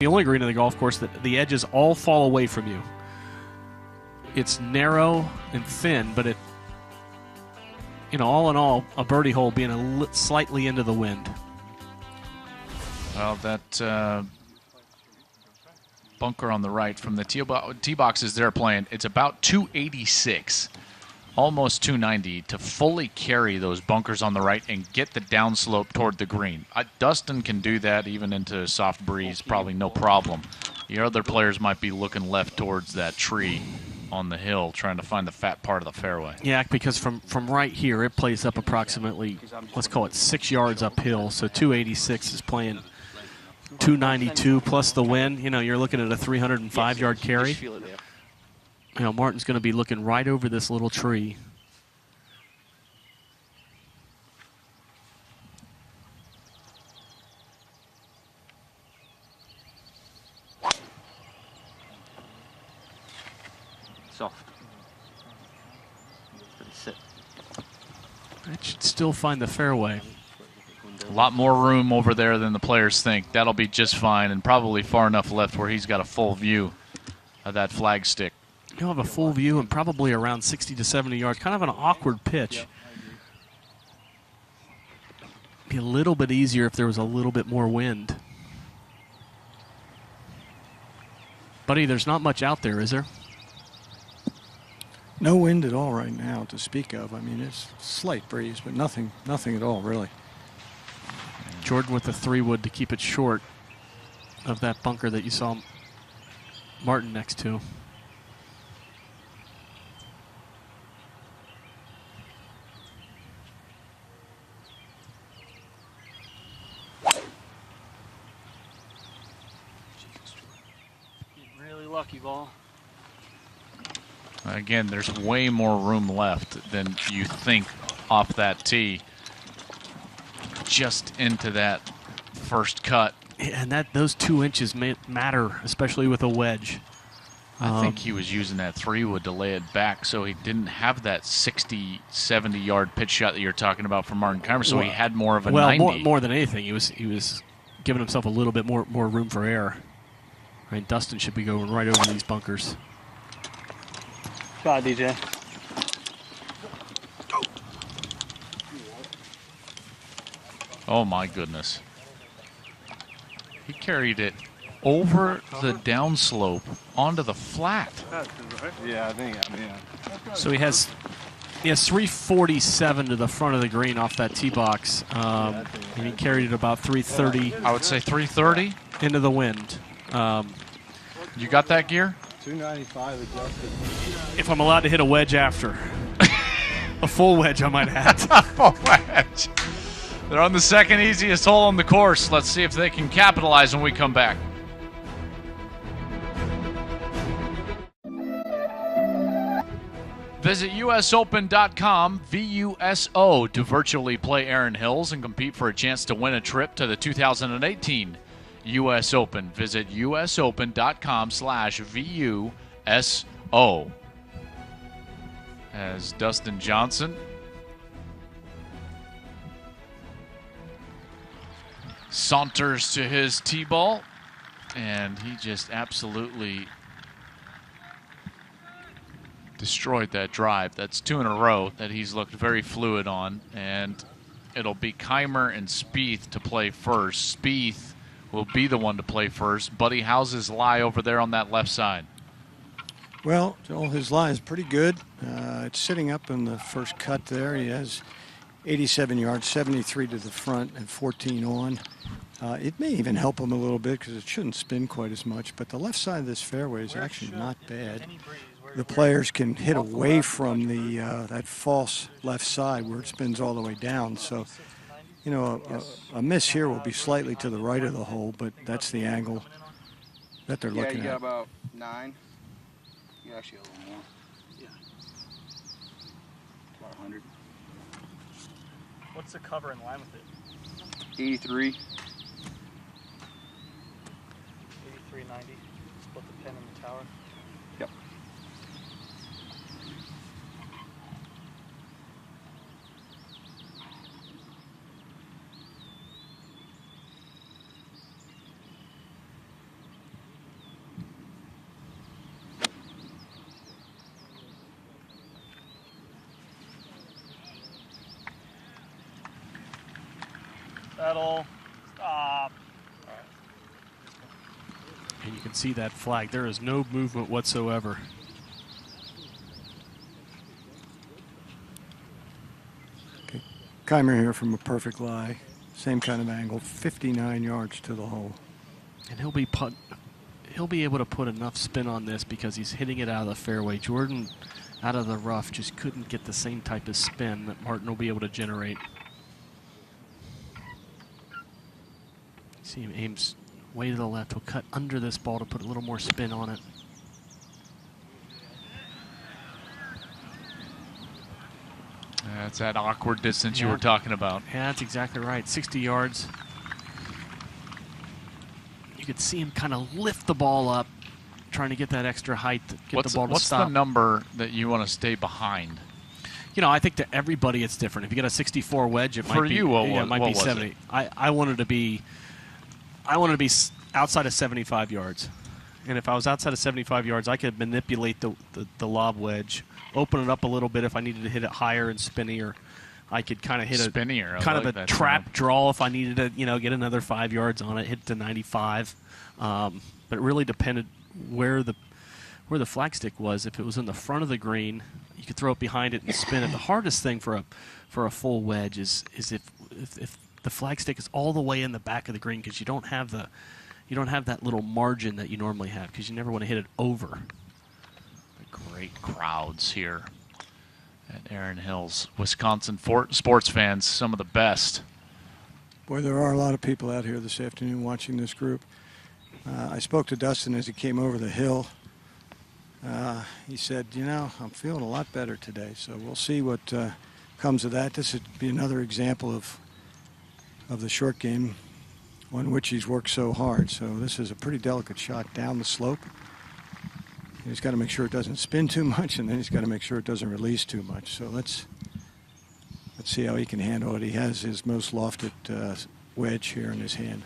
the only green in the golf course that the edges all fall away from you. It's narrow and thin, but it, all in all, a birdie hole being slightly into the wind. Well, that bunker on the right from the tee boxes they're playing, it's about 286, almost 290 to fully carry those bunkers on the right and get the downslope toward the green. Dustin can do that even into a soft breeze, probably no problem. The other players might be looking left towards that tree on the hill, trying to find the fat part of the fairway. Yeah, because from right here, it plays up approximately, let's call it 6 yards uphill. So 286 is playing 292 plus the wind. You're looking at a 305-yard carry. Martin's going to be looking right over this little tree. Soft. Sit. That should still find the fairway. A lot more room over there than the players think. That'll be just fine, and probably far enough left where he's got a full view of that flag stick. He'll have a full view and probably around 60 to 70 yards. Kind of an awkward pitch. Be a little bit easier if there was a little bit more wind. Buddy, there's not much out there, is there? No wind at all right now to speak of. I mean, it's a slight breeze, but nothing at all, really. Jordan with the 3-wood to keep it short of that bunker that you saw Martin next to. Really lucky ball. Again, there's way more room left than you think off that tee. Just into that first cut. And those 2 inches matter, especially with a wedge. I think he was using that 3-wood to lay it back so he didn't have that 60, 70-yard pitch shot that you're talking about from Martin Kaymer, so he had more of a 90. Well, more than anything, he was giving himself a little bit more room for error. I mean, Dustin should be going right over these bunkers. Shot, DJ. Oh, my goodness. He carried it over the downslope onto the flat. Yeah, I think, So he has 347 to the front of the green off that tee box. And he carried it about 330. I would say 330. Into the wind. You got that gear? 295 adjusted. If I'm allowed to hit a wedge after. A full wedge, I might add. Full wedge. They're on the second easiest hole on the course. Let's see if they can capitalize when we come back. Visit usopen.com, VUSO, to virtually play Erin Hills and compete for a chance to win a trip to the 2018 U.S. Open. Visit usopen.com/VUSO. As Dustin Johnson saunters to his tee ball, and he just absolutely destroyed that drive. That's 2 in a row that he's looked very fluid on, and it'll be Kaymer and Speith to play first. Speith will be the one to play first. Buddy, how's his lie over there on that left side? Well, Joel, his lie is pretty good. It's sitting up in the first cut there. He has 87 yards, 73 to the front, and 14 on. It may even help him a little bit because it shouldn't spin quite as much, but the left side of this fairway is actually not bad. The players can hit away from the that false left side where it spins all the way down. So, you know, a miss here will be slightly to the right of the hole, but that's the angle that they're looking at. Yeah, you got about 9. You actually a little more. Yeah. About 100. What's the cover in line with it? 83. 83.90. Split the pin in the tower. Yep. Settle. Stop. And you can see that flag. There is no movement whatsoever. Okay. Kaymer here from a perfect lie. Same kind of angle, 59 yards to the hole. And he'll be able to put enough spin on this because he's hitting it out of the fairway. Jordan out of the rough just couldn't get the same type of spin that Martin will be able to generate. See him aims way to the left. He'll cut under this ball to put a little more spin on it. That's that awkward distance you were talking about. Yeah, that's exactly right. 60 yards. You could see him kind of lift the ball up, trying to get that extra height to get the ball to stop. What's the number that you want to stay behind? You know, I think to everybody it's different. If you get a 64 wedge, it might be, it might be 70. I wanted to be outside of 75 yards. And if I was outside of 75 yards, I could manipulate the lob wedge, open it up a little bit if I needed to hit it higher and spinnier. I could kind of hit a trap draw if I needed to, get another 5 yards on it, hit it to 95. But it really depended where the flagstick was. If it was in the front of the green, you could throw it behind it and spin it. The hardest thing for a full wedge is if the flagstick is all the way in the back of the green, because you don't have that little margin that you normally have, because you never want to hit it over. Great crowds here at Erin Hills. Wisconsin sports fans, some of the best. Boy, there are a lot of people out here this afternoon watching this group. I spoke to Dustin as he came over the hill. He said, I'm feeling a lot better today, so we'll see what comes of that. This would be another example of the short game on which he's worked so hard. So this is a pretty delicate shot down the slope. He's got to make sure it doesn't spin too much, and then he's got to make sure it doesn't release too much. So let's see how he can handle it. He has his most lofted wedge here in his hand.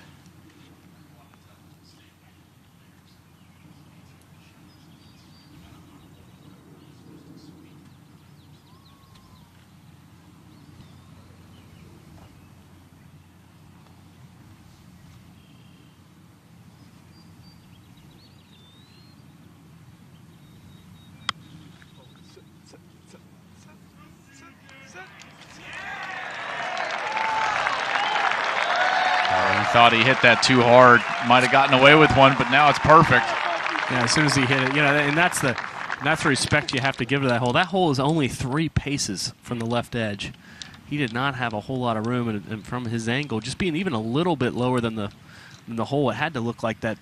Thought he hit that too hard. Might have gotten away with one, but now it's perfect. Yeah, as soon as he hit it, and that's the respect you have to give to that hole. That hole is only 3 paces from the left edge. He did not have a whole lot of room, and from his angle, just being even a little bit lower than the hole, it had to look like that.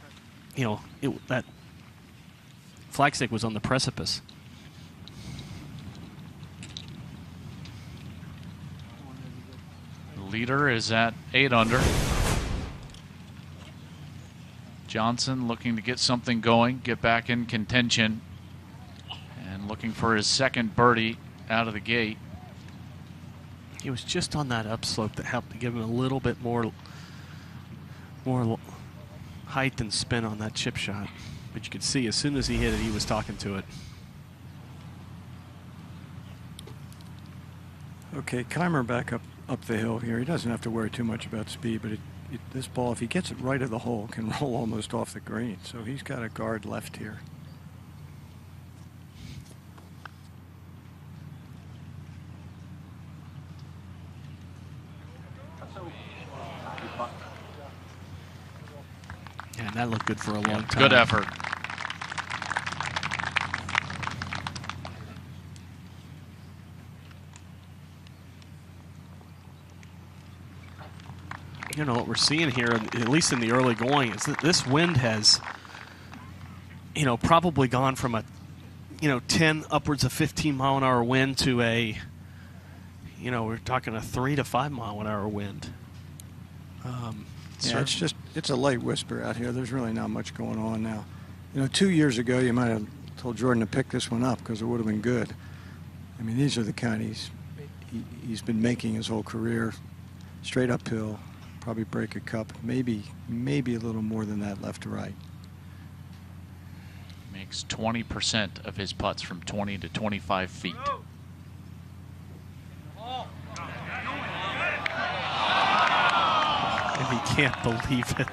That flagstick was on the precipice. The leader is at 8 under. Johnson looking to get something going, get back in contention, and looking for his second birdie out of the gate. He was just on that upslope that helped to give him a little bit more height and spin on that chip shot. But you could see as soon as he hit it, he was talking to it. Okay, Kaymer back up the hill here. He doesn't have to worry too much about speed, but this ball, if he gets it right of the hole, can roll almost off the green. So he's got a guard left here. Yeah, and that looked good for a long time. Good effort. What we're seeing here, at least in the early going, is that this wind has, probably gone from a, 10 upwards of 15 mile an hour wind to a, we're talking a 3 to 5 mile an hour wind. Yeah, it's a light whisper out here. There's really not much going on now. 2 years ago, you might have told Jordan to pick this one up because it would have been good. I mean, these are the kind he's been making his whole career, straight uphill. Probably break a cup, maybe a little more than that left to right. Makes 20% of his putts from 20 to 25 feet. He can't believe it.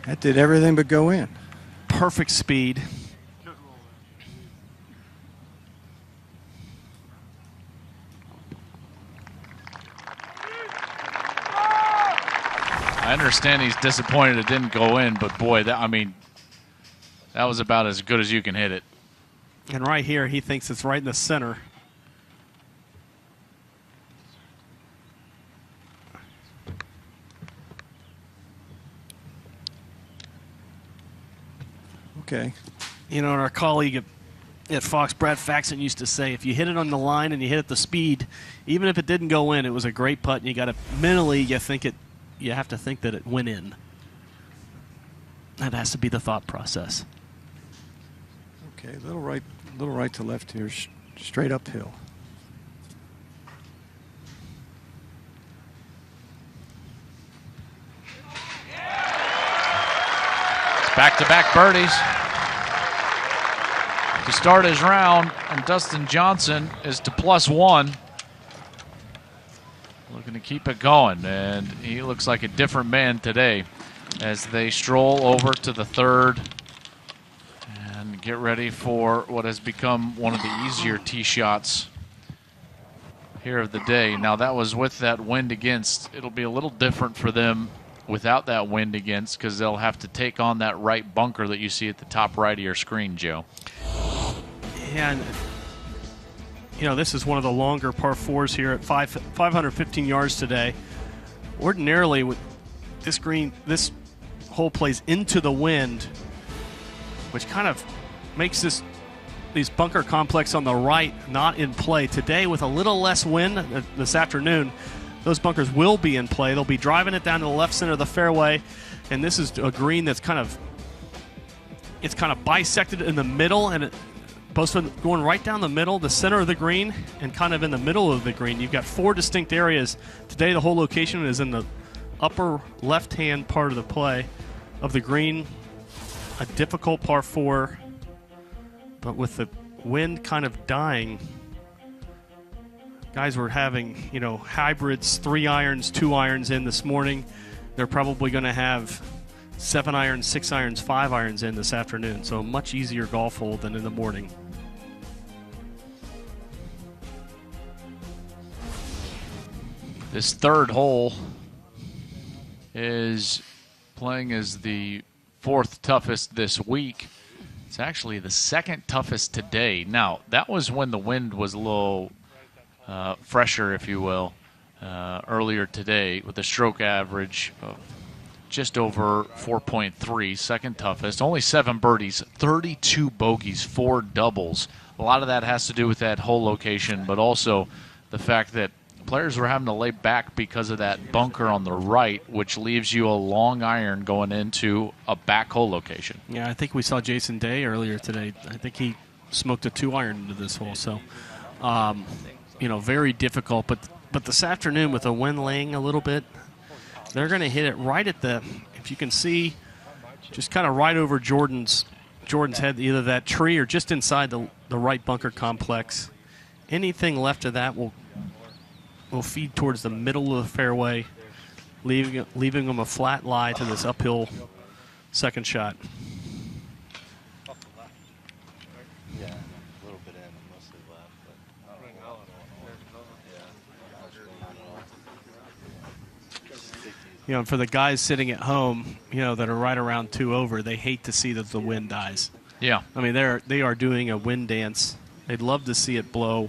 That did everything but go in. Perfect speed. I understand he's disappointed it didn't go in, but boy, that was about as good as you can hit it. And right here, he thinks it's right in the center. Okay. You know, and our colleague at Fox, Brad Faxon, used to say, if you hit it on the line and you hit it the speed, even if it didn't go in, it was a great putt, and you got to mentally, you have to think that it went in. That has to be the thought process. Okay, little right to left here, straight uphill. It's back-to-back birdies to start his round, and Dustin Johnson is to +1. Looking to keep it going, and he looks like a different man today as they stroll over to the third and get ready for what has become one of the easier tee shots here of the day. Now, that was with that wind against. It'll be a little different for them without that wind against, because they'll have to take on that right bunker that you see at the top right of your screen, Joe. Yeah, and you know, this is one of the longer par fours here at 515 yards today. Ordinarily, with this green, this hole plays into the wind, which kind of makes these bunker complex on the right not in play. Today, with a little less wind this afternoon, those bunkers will be in play. They'll be driving it down to the left center of the fairway, and this is a green that's kind of bisected in the middle, and both going right down the middle, the center of the green, and kind of in the middle of the green. You've got 4 distinct areas. Today, the whole location is in the upper left-hand part of the play of the green. A difficult par 4, but with the wind kind of dying, guys were having, hybrids, 3 irons, 2 irons in this morning. They're probably going to have 7 irons, 6 irons, 5 irons in this afternoon. So a much easier golf hole than in the morning. This third hole is playing as the 4th toughest this week. It's actually the 2nd toughest today. Now, that was when the wind was a little fresher, if you will, earlier today, with a stroke average of just over 4.3, 2nd toughest. Only 7 birdies, 32 bogeys, 4 doubles. A lot of that has to do with that hole location, but also the fact that players were having to lay back because of that bunker on the right, which leaves you a long iron going into a back hole location. Yeah, I think we saw Jason Day earlier today. I think he smoked a 2 iron into this hole. So, very difficult. But this afternoon, with the wind laying a little bit, they're going to hit it right at the, if you can see, just kind of right over Jordan's head, either that tree or just inside the right bunker complex. Anything left of that will feed towards the middle of the fairway, leaving them a flat lie to this uphill second shot. Yeah, a little bit in, mostly left, but I don't know. For the guys sitting at home, that are right around 2 over, they hate to see that the wind dies. Yeah. I mean, they are doing a wind dance. They'd love to see it blow.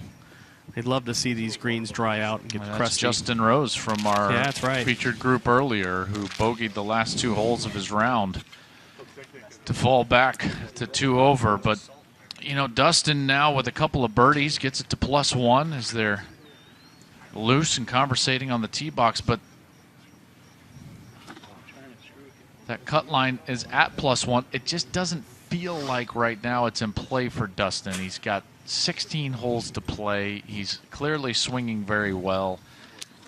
They'd love to see these greens dry out and get crusty. That's Justin Rose from our featured group earlier, who bogeyed the last 2 holes of his round to fall back to 2 over. But, Dustin now with a couple of birdies gets it to +1 as they're loose and conversating on the tee box. But that cut line is at +1. It just doesn't feel like right now it's in play for Dustin. He's got 16 holes to play. He's clearly swinging very well.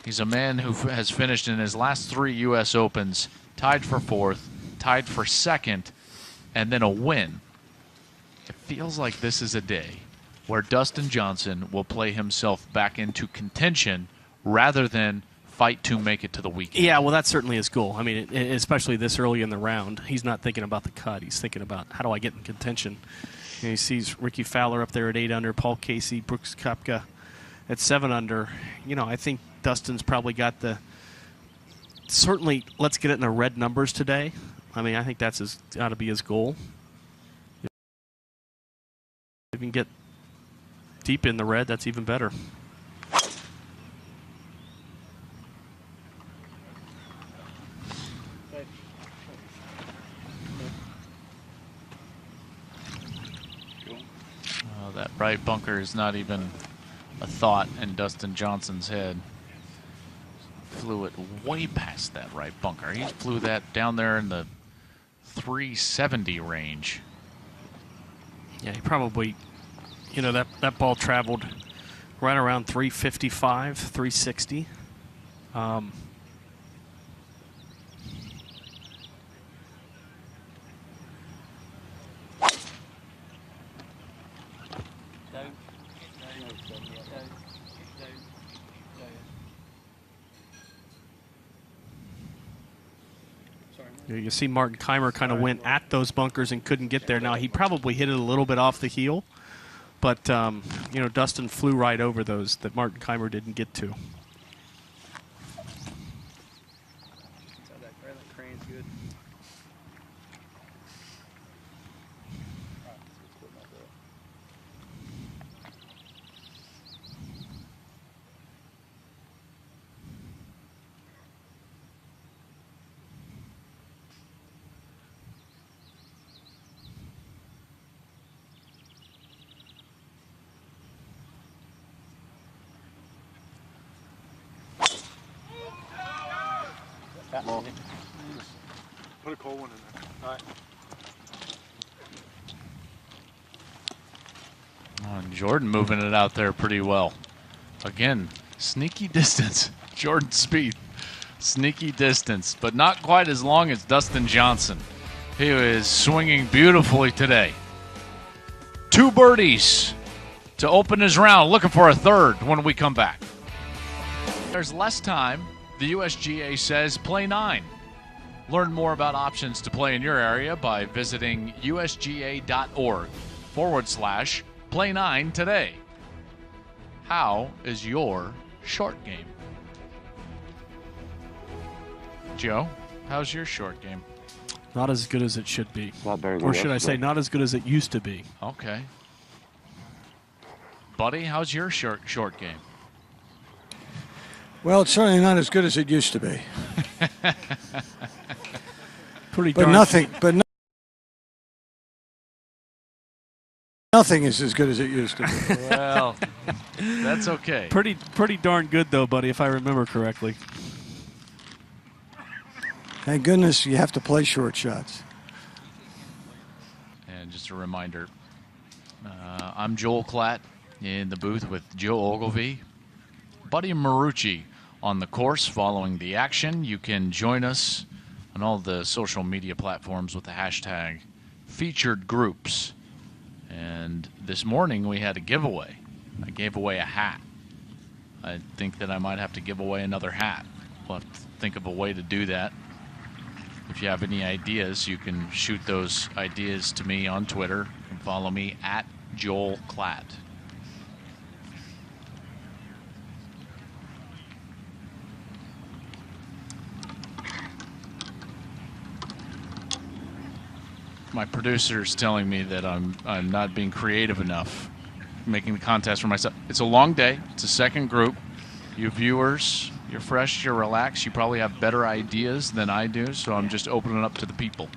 He's a man who has finished in his last 3 U.S. Opens tied for 4th, tied for 2nd, and then a win. It feels like this is a day. where Dustin Johnson will play himself back into contention rather than fight to make it to the weekend. Yeah, well, that's certainly his goal. I mean, especially this early in the round, he's not thinking about the cut. He's thinking about how do I get in contention. And he sees Ricky Fowler up there at 8 under, Paul Casey, Brooks Koepka at 7 under. You know, I think Dustin's probably got the certainly let's get it in the red numbers today. I mean, I think that's got to be his goal. If you can get deep in the red, that's even better. That right bunker is not even a thought in Dustin Johnson's head. Flew it way past that right bunker. He flew that down there in the 370 range. Yeah, he probably, you know, that ball traveled right around 355, 360. You see Martin Kaymer kind of went at those bunkers and couldn't get there. Now, he probably hit it a little bit off the heel, but, you know, Dustin flew right over those that Martin Kaymer didn't get to. That crane's good. Put a cold one in there. All right. Oh, and Jordan moving it out there pretty well. Again, sneaky distance. Jordan Speed, sneaky distance, but not quite as long as Dustin Johnson. He is swinging beautifully today. 2 birdies to open his round, looking for a third when we come back. There's less time. The USGA says play 9. Learn more about options to play in your area by visiting usga.org/play 9 today. How is your short game? Joe, how's your short game? Not as good as it should be. Not better than Or should I say, yesterday. not as good as it used to be. Okay. Buddy, how's your short game? Well, it's certainly not as good as it used to be. Pretty But darn nothing is as good as it used to be. Well, that's okay. pretty darn good though, buddy, if I remember correctly. Thank goodness you have to play short shots. And just a reminder, I'm Joel Klatt in the booth with Joe Ogilvie. Buddy Marucci on the course following the action. You can join us on all the social media platforms with the hashtag featured groups. And this morning we had a giveaway. I gave away a hat. I think that I might have to give away another hat. We'll have to think of a way to do that. If you have any ideas, you can shoot those ideas to me on Twitter. You can follow me at Joel Klatt. My producer is telling me that I'm not being creative enough, making the contest for myself. It's a long day. It's a second group. You viewers, you're fresh, you're relaxed. You probably have better ideas than I do, so I'm just opening up to the people.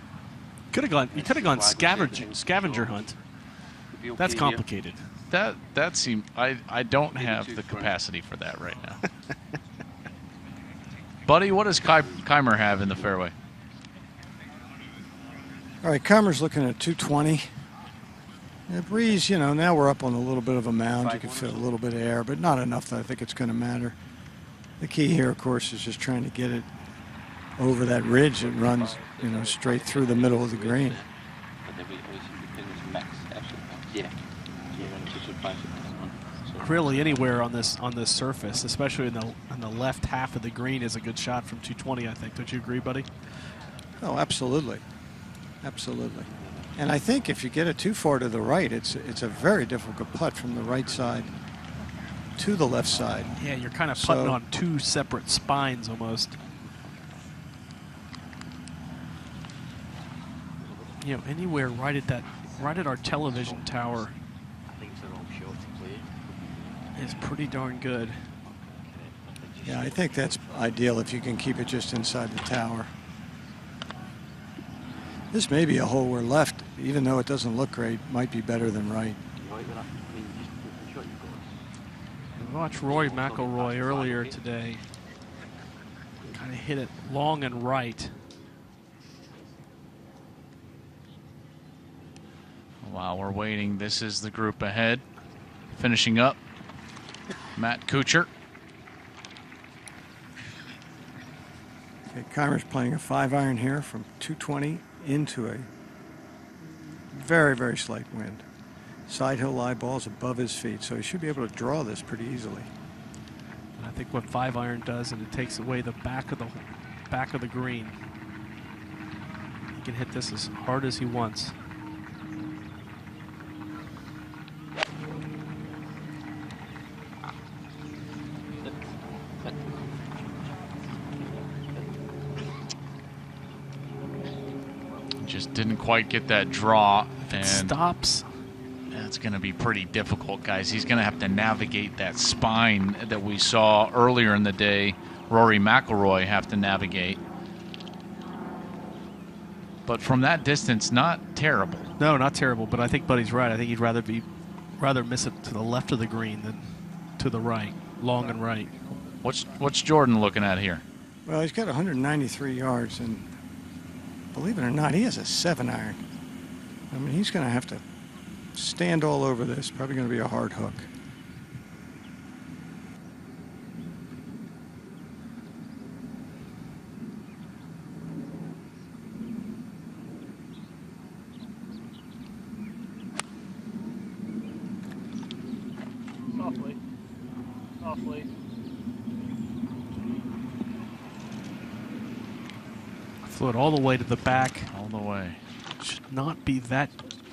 You could have gone scavenger hunt. That's complicated. That seems I don't have the capacity for that right now. Buddy, what does Kaymer have in the fairway? All right, Kaymer's looking at 220. The breeze, you know, now we're up on a little bit of a mound. You can feel a little bit of air, but not enough that I think it's going to matter. The key here, of course, is just trying to get it over that ridge that runs, you know, straight through the middle of the green. really anywhere on this surface, especially in the left half of the green, is a good shot from 220. I think. Don't you agree, buddy? Oh, absolutely, absolutely. And I think if you get it too far to the right, it's a very difficult putt from the right side to the left side. Yeah, you're kind of putting on two separate spines almost. You know, anywhere right at our television tower is pretty darn good. Yeah, I think that's ideal if you can keep it just inside the tower. This may be a hole where left, even though it doesn't look great, might be better than right. I watched Rory McIlroy earlier today. Kind of hit it long and right. While we're waiting, this is the group ahead. Finishing up, Matt Kuchar. Okay, Kaymer's playing a 5-iron here from 220 into a very, very slight wind. Side hill lie ball's above his feet, so he should be able to draw this pretty easily. And I think what 5-iron does, and it takes away the back of the green. He can hit this as hard as he wants. Just didn't quite get that draw. And Stops. that's going to be pretty difficult, guys. He's going to have to navigate that spine that we saw earlier in the day. Rory McIlroy have to navigate. But from that distance, not terrible. No, not terrible, but I think Buddy's right. I think he'd rather miss it to the left of the green than to the right, long and right. What's Jordan looking at here? Well, he's got 193 yards, and believe it or not, he has a 7-iron. I mean, he's going to have to stand all over this. Probably going to be a hard hook. Softly. Softly. Flew it all the way to the back. All the way. Should not be that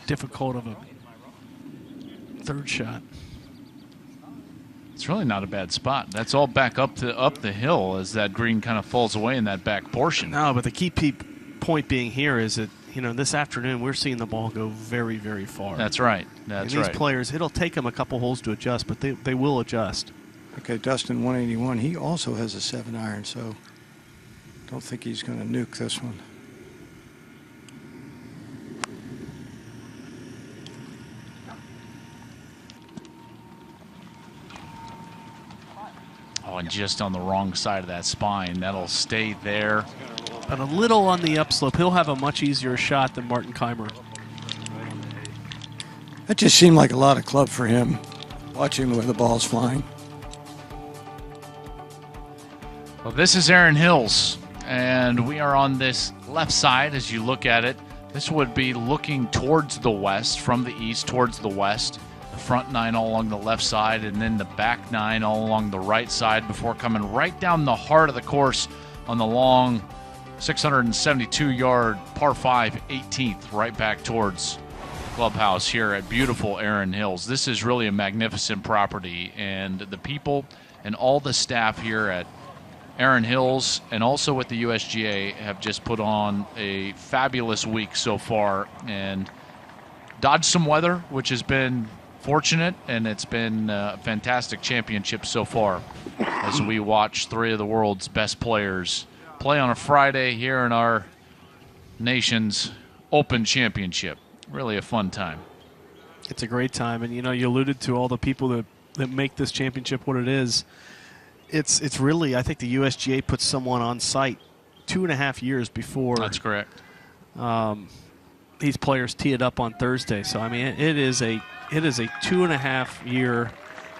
difficult of a third shot. It's really not a bad spot. That's all back up the hill as that green kind of falls away in that back portion. No, but the key point being here is that, you know, this afternoon we're seeing the ball go very, very far. That's right. That's and right. these players, it'll take them a couple holes to adjust, but they will adjust. Okay, Dustin, 181. He also has a 7-iron, so don't think he's going to nuke this one. Oh, and just on the wrong side of that spine. That'll stay there. But a little on the upslope. He'll have a much easier shot than Martin Kaymer. That just seemed like a lot of club for him, watching the way the ball's flying. Well, this is Aaron Hills, and we are on this left side as you look at it. This would be looking towards the west, from the east towards the west. The front 9 all along the left side, and then the back 9 all along the right side before coming right down the heart of the course on the long 672-yard par 5 18th, right back towards clubhouse here at beautiful Aaron Hills. This is really a magnificent property, and the people and all the staff here at Aaron Hills and also with the USGA have just put on a fabulous week so far and dodged some weather, which has been fortunate, and it's been a fantastic championship so far as we watch 3 of the world's best players play on a Friday here in our nation's Open Championship. Really a fun time. It's a great time, and you know, you alluded to all the people that make this championship what it is. It's really, I think the USGA puts someone on site 2.5 years before. That's correct. These players tee it up on Thursday, so I mean it is a 2.5 year.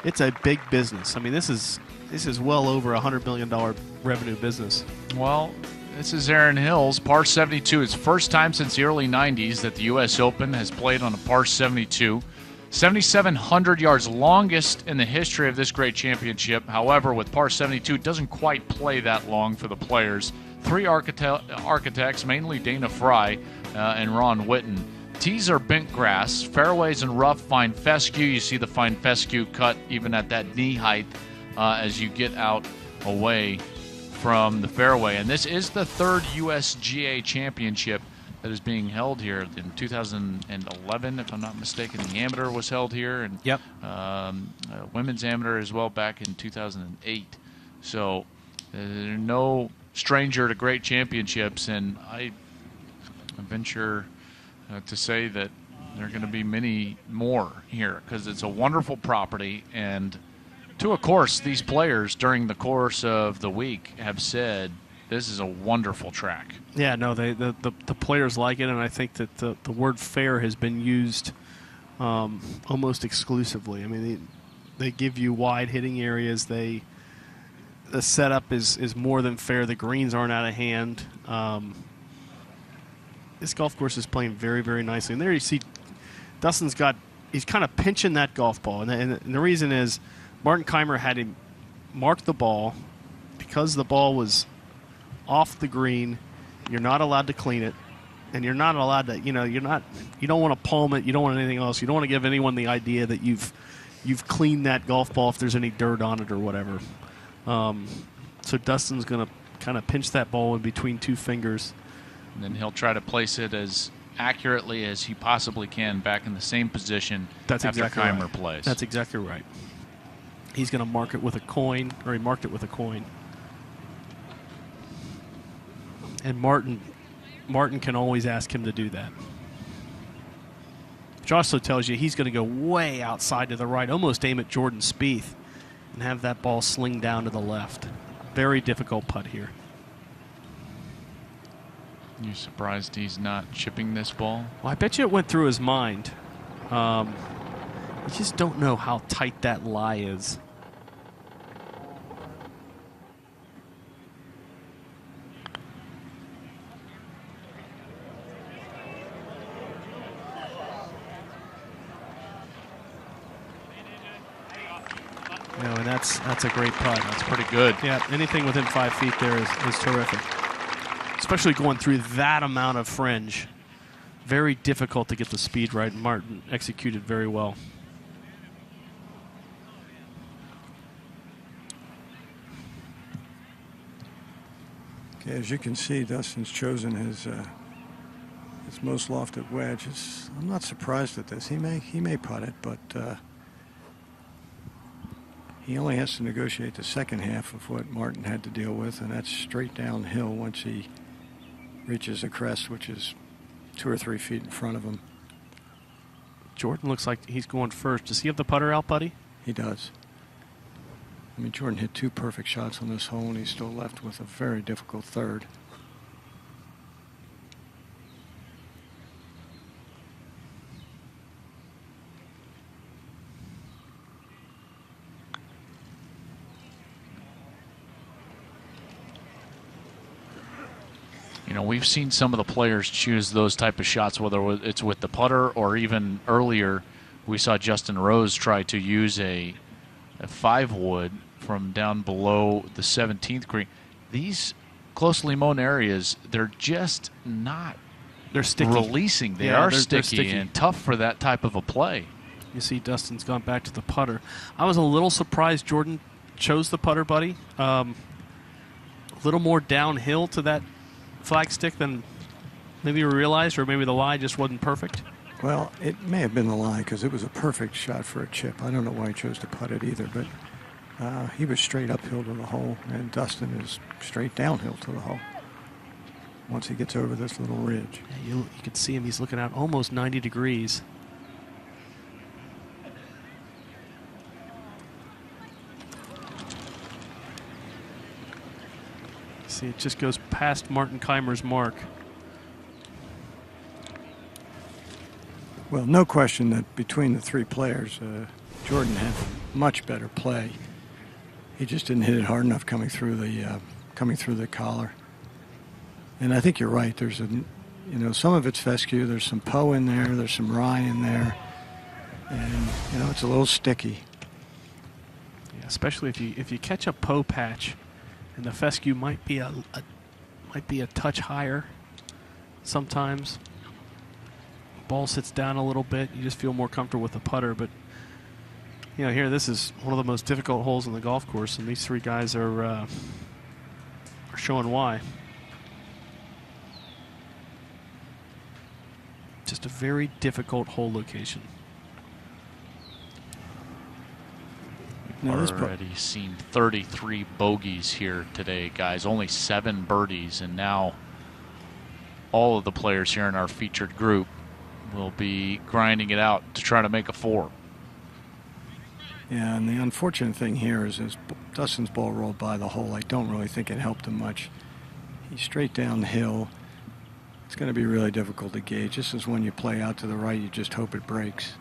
It's a big business. I mean this is well over $100 million revenue business. Well, this is Aaron Hills, par 72. It's the first time since the early 90s that the U.S. Open has played on a par 72. 7,700 yards, longest in the history of this great championship. However, with par 72, it doesn't quite play that long for the players. 3 architects, mainly Dana Fry and Ron Witten. Tees are bent grass. Fairways and rough fine fescue. You see the fine fescue cut even at that knee height as you get out away from the fairway. And this is the 3rd USGA championship that is being held here. In 2011, if I'm not mistaken, the amateur was held here, and Yep. Women's amateur as well back in 2008. So they're no stranger to great championships, and I venture to say that there are going to be many more here because it's a wonderful property. And to a course, these players during the course of the week have said this is a wonderful track. Yeah, no, the players like it, and I think that the word fair has been used almost exclusively. I mean, they give you wide hitting areas. The setup is more than fair. The greens aren't out of hand. This golf course is playing very, very nicely. And there you see Dustin's he's kind of pinching that golf ball. And the reason is Martin Kaymer had him mark the ball because the ball was off the green. You're not allowed to clean it. And you're not allowed to, you don't want to palm it. You don't want anything else. You don't want to give anyone the idea that you've cleaned that golf ball if there's any dirt on it or whatever. So Dustin's going to kind of pinch that ball in between 2 fingers. And then he'll try to place it as accurately as he possibly can back in the same position That's after exactly Kaymer right. plays. That's exactly right. He's going to mark it with a coin, or he marked it with a coin. And Martin can always ask him to do that. Which also tells you he's going to go way outside to the right, almost aim at Jordan Spieth, and have that ball sling down to the left. Very difficult putt here. You surprised he's not chipping this ball? Well, I bet you it went through his mind. You just don't know how tight that lie is. And that's a great putt. That's pretty good. Yeah, anything within 5 feet there is terrific. Especially going through that amount of fringe. Very difficult to get the speed right. Martin executed very well. Okay, as you can see, Dustin's chosen his most lofted wedge. I'm not surprised at this. He may putt it, but he only has to negotiate the second half of what Martin had to deal with, and that's straight downhill once he reaches the crest, which is 2 or 3 feet in front of him. Jordan looks like he's going first. Does he have the putter out, buddy? He does. I mean, Jordan hit 2 perfect shots on this hole, and he's still left with a very difficult third. You know, we've seen some of the players choose those type of shots, whether it's with the putter or even earlier we saw Justin Rose try to use a 5-wood from down below the 17th green. These closely mown areas, they're just not sticky. Releasing. They Yeah, are they're sticky and tough for that type of a play. You see Dustin's gone back to the putter. I was a little surprised Jordan chose the putter, buddy. A little more downhill to that flagstick than maybe you realized, or maybe the lie just wasn't perfect. Well, it may have been the lie because it was a perfect shot for a chip. I don't know why he chose to putt it either, but he was straight uphill to the hole, and Dustin is straight downhill to the hole once he gets over this little ridge. Yeah, you can see him. He's looking out almost 90 degrees. See, it just goes past Martin Kaymer's mark. Well, no question that between the 3 players, Jordan had much better play. He just didn't hit it hard enough coming through the collar. And I think you're right. There's some of it's fescue. There's some Poe in there. There's some rye in there. And, you know, it's a little sticky. Yeah, especially if you catch a Poe patch, and the fescue might be a touch higher. Sometimes ball sits down a little bit, you just feel more comfortable with the putter. But you know, here this is one of the most difficult holes in the golf course, and these three guys are showing why. Just a very difficult hole location. Now this Already seen 33 bogeys here today, guys. Only 7 birdies, and now all of the players here in our featured group will be grinding it out to try to make a 4. Yeah, and the unfortunate thing here is as Dustin's ball rolled by the hole, I don't really think it helped him much. He's straight down the hill. It's going to be really difficult to gauge. This is when you play out to the right, you just hope it breaks.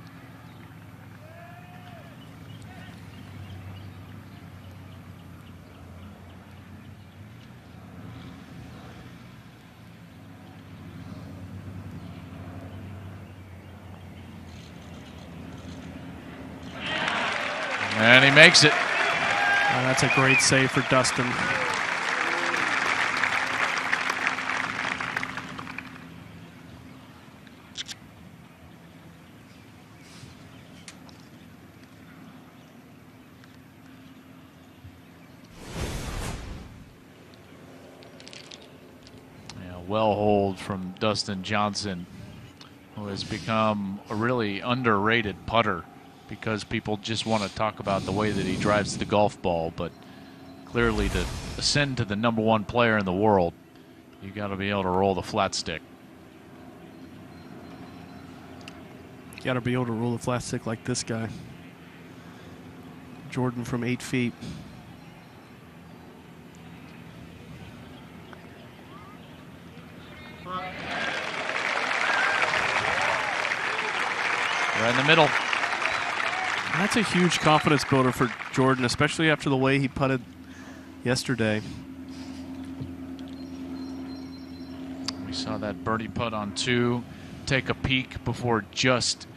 And he makes it. That's a great save for Dustin. Yeah, well hold from Dustin Johnson, who has become a really underrated putter, because people just want to talk about the way that he drives the golf ball, but clearly to ascend to the #1 player in the world, you got to be able to roll the flat stick. You got to be able to roll the flat stick like this guy. Jordan from 8 feet. Right in the middle. That's a huge confidence builder for Jordan, especially after the way he putted yesterday. We saw that birdie putt on 2, take a peek before just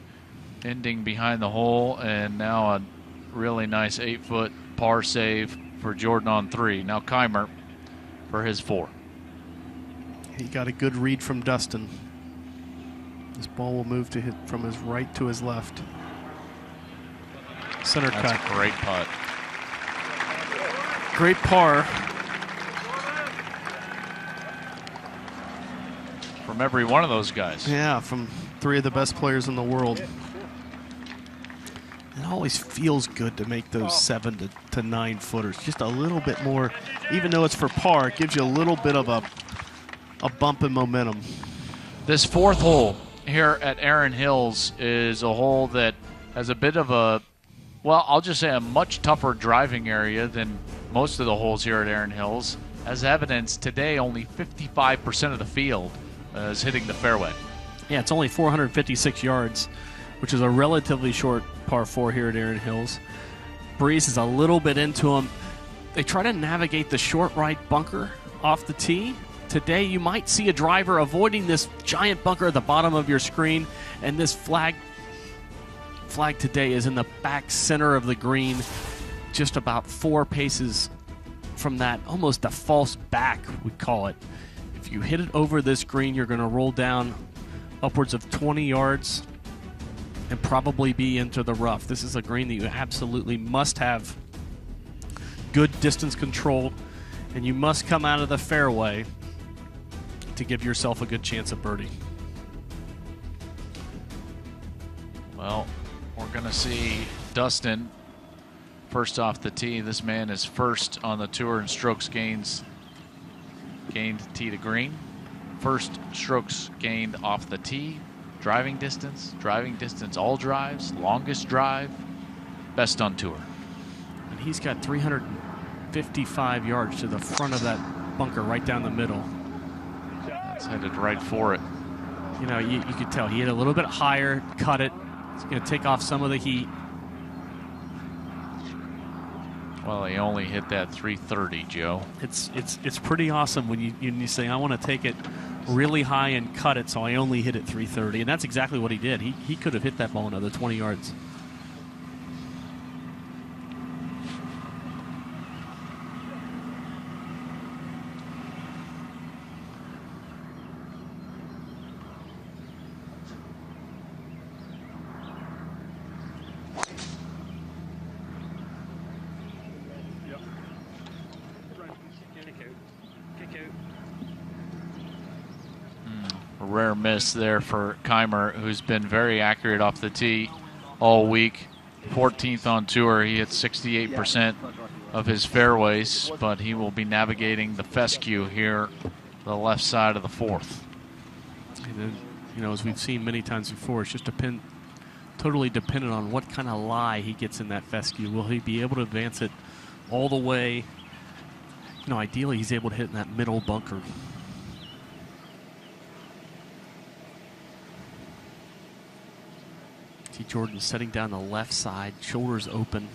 ending behind the hole, and now a really nice 8-foot par save for Jordan on 3. Now Kaymer for his 4. He got a good read from Dustin. This ball will move to hit from his right to his left. Center That's cut. a great putt. Great par. From every one of those guys. Yeah, from 3 of the best players in the world. It always feels good to make those 7 to 9 footers. Just a little bit more, even though it's for par, it gives you a little bit of a bump in momentum. This 4th hole here at Erin Hills is a hole that has a bit of a, well, I'll just say a much tougher driving area than most of the holes here at Erin Hills. As evidence, today only 55% of the field is hitting the fairway. Yeah, it's only 456 yards, which is a relatively short par 4 here at Erin Hills. Breeze is a little bit into them. They try to navigate the short right bunker off the tee. Today you might see a driver avoiding this giant bunker at the bottom of your screen, and this flag today is in the back center of the green, just about 4 paces from that, almost a false back, we call it. If you hit it over this green, you're going to roll down upwards of 20 yards and probably be into the rough. This is a green that you absolutely must have good distance control, and you must come out of the fairway to give yourself a good chance of birdie. Well, we're going to see Dustin first off the tee. This man is first on the tour in strokes gained tee to green. First strokes gained off the tee. Driving distance, all drives, longest drive, best on tour. And he's got 355 yards to the front of that bunker right down the middle. That's headed right for it. You know, you could tell he hit a little bit higher, cut it. It's going to take off some of the heat. Well, he only hit that 330, Joe. It's pretty awesome when you say, I want to take it really high and cut it, so I only hit it 330. And that's exactly what he did. He could have hit that ball another 20 yards. A rare miss there for Kaymer, who's been very accurate off the tee all week. 14th on tour. He hit 68% of his fairways, but he will be navigating the fescue here, the left side of the fourth. And then, you know, as we've seen many times before, it's just totally dependent on what kind of lie he gets in that fescue. Will he be able to advance it all the way? You know, ideally he's able to hit in that middle bunker. T. Jordan setting down the left side, shoulders open.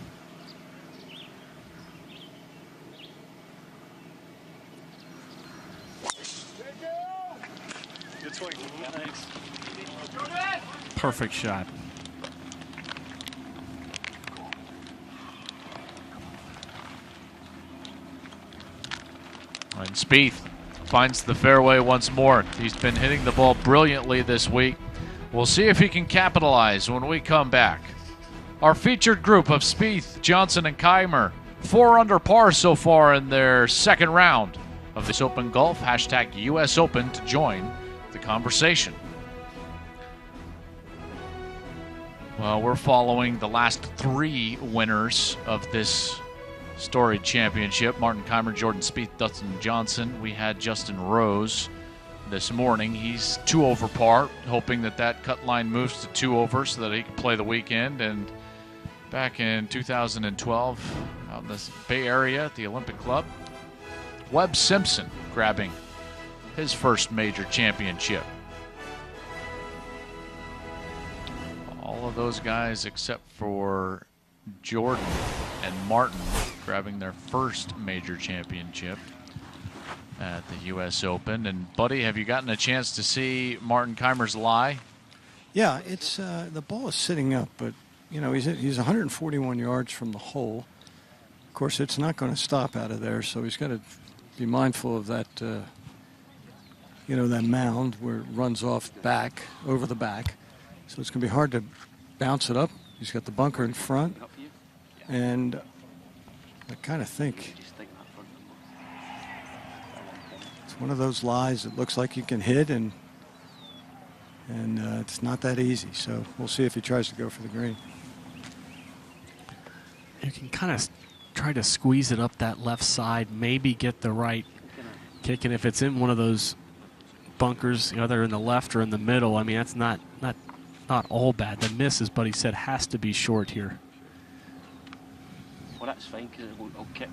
Good swing. Thanks. Perfect shot. And Speith finds the fairway once more. He's been hitting the ball brilliantly this week. We'll see if he can capitalize when we come back. Our featured group of Speith, Johnson, and Kaymer, 4 under par so far in their second round of this Open Golf. Hashtag US Open to join the conversation. Well, we're following the last 3 winners of this storied championship. Martin Kaymer, Jordan Speith, Dustin Johnson. We had Justin Rose this morning. He's 2 over par, hoping that cut line moves to 2 over so that he can play the weekend. And back in 2012, out in the Bay Area at the Olympic Club, Webb Simpson grabbing his first major championship. All of those guys except for Jordan and Martin grabbing their first major championship at the U.S. Open. And Buddy, have you gotten a chance to see Martin Kaymer's lie? Yeah, it's the ball is sitting up, but you know he's 141 yards from the hole. Of course, it's not going to stop out of there, so he's got to be mindful of that. You know, that mound where it runs off back over the back, so it's going to be hard to bounce it up. He's got the bunker in front, and I kind of think it's one of those lies that looks like you can hit, and it's not that easy. So we'll see if he tries to go for the green. You can kind of try to squeeze it up that left side, maybe get the right kick, and if it's in one of those bunkers, either in the left or in the middle, I mean, that's not all bad. The miss, as Buddy said, has to be short here. Well, that's fine because it won't all kick.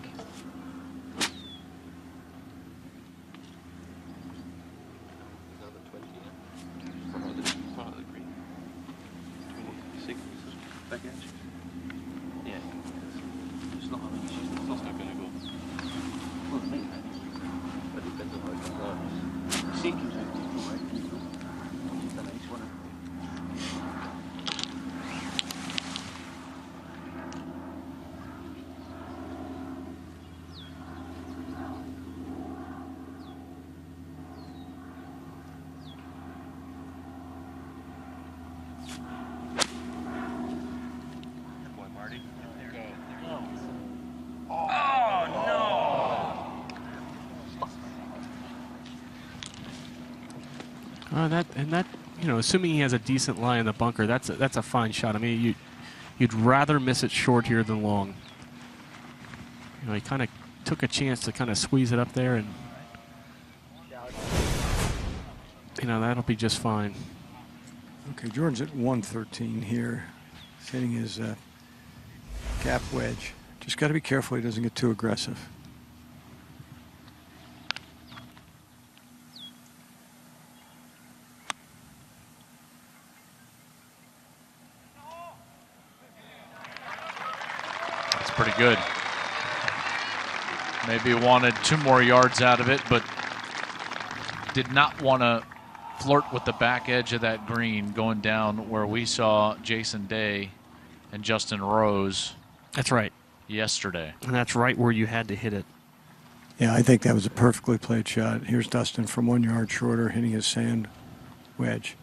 Back edge. Yeah. It's not, I mean, it's not going to go. Well, it might, but it depends on how it comes out. See, it comes out. It's a nice one. That you know, assuming he has a decent lie in the bunker, that's a fine shot. I mean, you'd rather miss it short here than long. You know, he kind of took a chance to kind of squeeze it up there, and you know that'll be just fine. Okay, Jordan's at 113 here. He's hitting his gap wedge. Just got to be careful he doesn't get too aggressive. That's pretty good. Maybe wanted 2 more yards out of it, but did not want to flirt with the back edge of that green going down where we saw Jason Day and Justin Rose. That's right. Yesterday. And that's right where you had to hit it. Yeah, I think that was a perfectly played shot. Here's Dustin from 1 yard shorter hitting his sand wedge.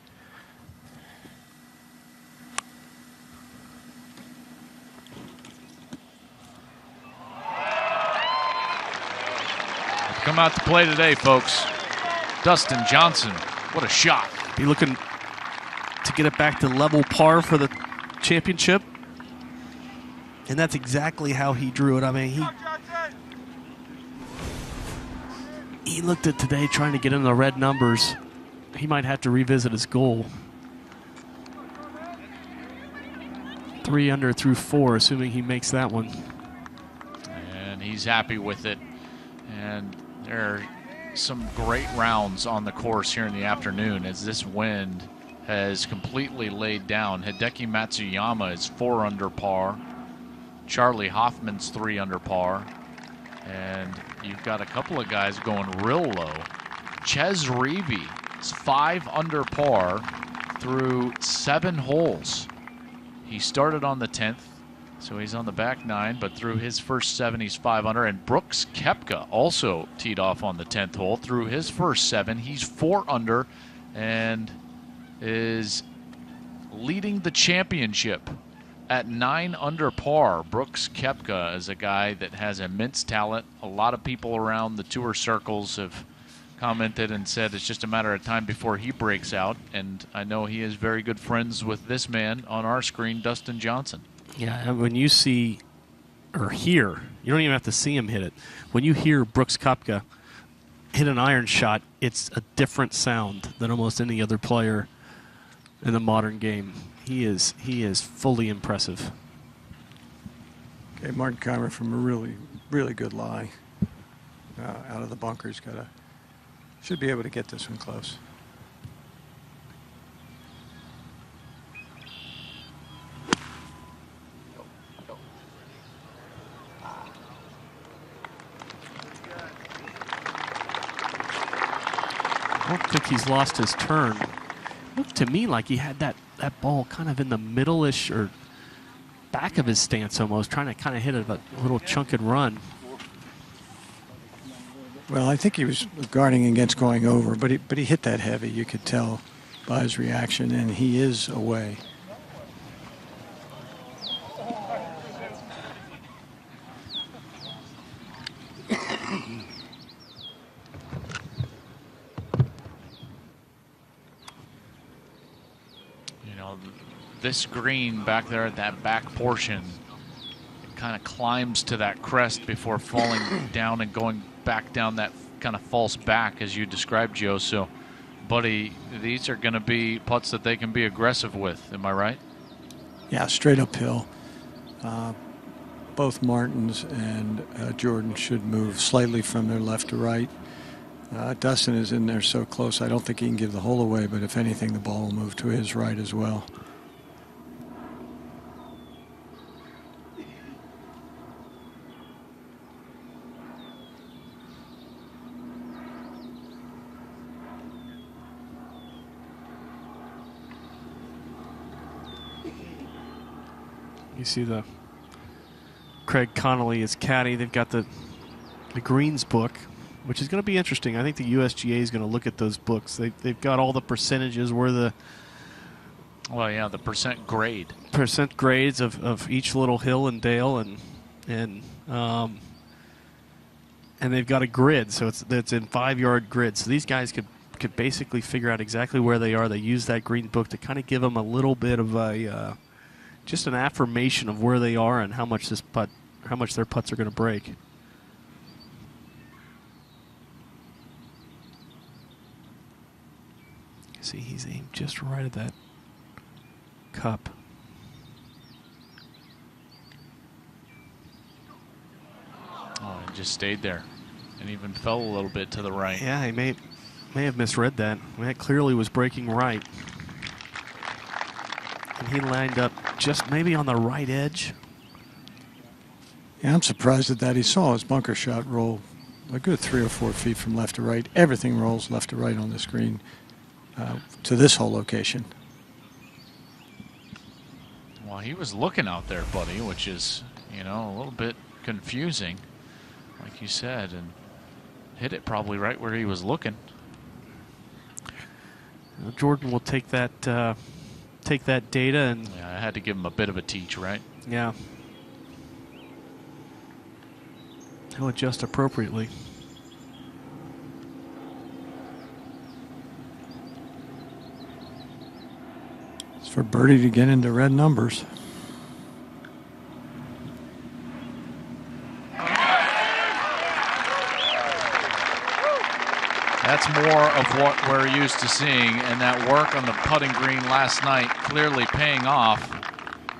Come out to play today, folks. Dustin Johnson What a shot. Be looking to get it back to level par for the championship. And that's exactly how he drew it. I mean, he looked at today trying to get in the red numbers. He might have to revisit his goal. 3 under through 4, assuming he makes that one. And he's happy with it. And there are some great rounds on the course here in the afternoon as this wind has completely laid down. Hideki Matsuyama is 4 under par. Charlie Hoffman's 3 under par. And you've got a couple of guys going real low. Ches Reavie is 5 under par through 7 holes. He started on the 10th, so he's on the back 9, but through his first 7, he's 5 under. And Brooks Koepka also teed off on the 10th hole. Through his first 7, he's 4 under and is leading the championship at 9 under par. Brooks Koepka is a guy that has immense talent. A lot of people around the tour circles have commented and said it's just a matter of time before he breaks out, and I know he is very good friends with this man on our screen, Dustin Johnson. Yeah, and when you see or hear, you don't even have to see him hit it. When you hear Brooks Koepka hit an iron shot, it's a different sound than almost any other player in the modern game. He is fully impressive. Okay, Martin Kaymer from a really, really good lie out of the bunkers. Should be able to get this one close. I don't think he's lost his turn. Looked to me like he had that ball kind of in the middle-ish or back of his stance almost, trying to kind of hit a little chunk and run. Well, I think he was guarding against going over, but he hit that heavy. You could tell by his reaction, and he is away. You know, this green back there at that back portion, it kind of climbs to that crest before falling down and going back down that kind of false back as you described, Joe. So, buddy, these are going to be putts that they can be aggressive with. Am I right? Yeah, straight uphill. Both Martins and Jordan should move slightly from their left to right. Dustin is in there so close, I don't think he can give the hole away, but if anything, the ball will move to his right as well. You see the Craig Connolly is caddy. They've got the greens book, which is going to be interesting. I think the USGA is going to look at those books. They've got all the percentages where the the percent grades of each little hill and dale, and they've got a grid, so it's in 5-yard grids. So these guys could basically figure out exactly where they are. They use that green book to kind of give them a little bit of a just an affirmation of where they are and how much their putts are going to break. See, he's aimed just right at that cup. Oh, it just stayed there and even fell a little bit to the right. Yeah, he may have misread that. I mean, that clearly was breaking right. And he lined up just maybe on the right edge. Yeah, I'm surprised at that. He saw his bunker shot roll a good 3 or 4 feet from left to right. Everything rolls left to right on the screen to this whole location. Well, he was looking out there, buddy, which is, a little bit confusing, like you said, and hit it probably right where he was looking. Jordan will take that data and I had to give him a bit of a teach, right? Yeah. He'll adjust appropriately. for birdie to get into red numbers. That's more of what we're used to seeing, and that work on the putting green last night clearly paying off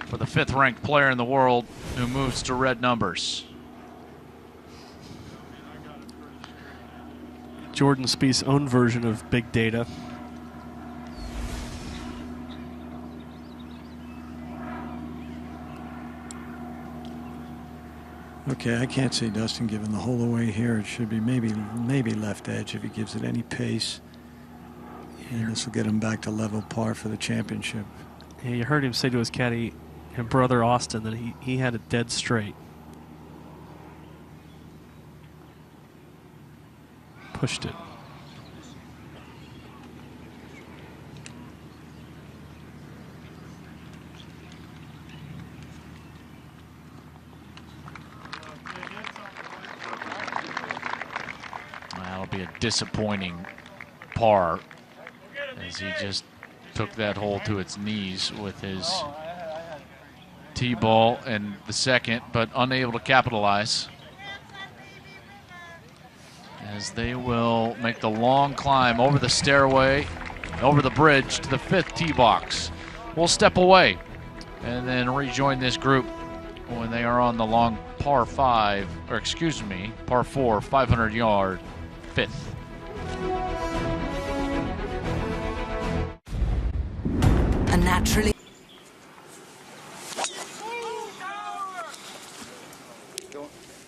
for the 5th-ranked player in the world who moves to red numbers. Jordan Spieth's own version of big data. Okay, I can't see Dustin giving the hole away here. It should be maybe left edge if he gives it any pace. And this will get him back to level par for the championship. Yeah, you heard him say to his caddy and brother Austin that he had it dead straight. Pushed it. That'll be a disappointing par as he just took that hole to its knees with his tee ball and the second, but unable to capitalize. As they will make the long climb over the stairway, over the bridge to the 5th tee box. We'll step away and then rejoin this group when they are on the long par 5, or excuse me, par 4, 500-yard 5th. And naturally.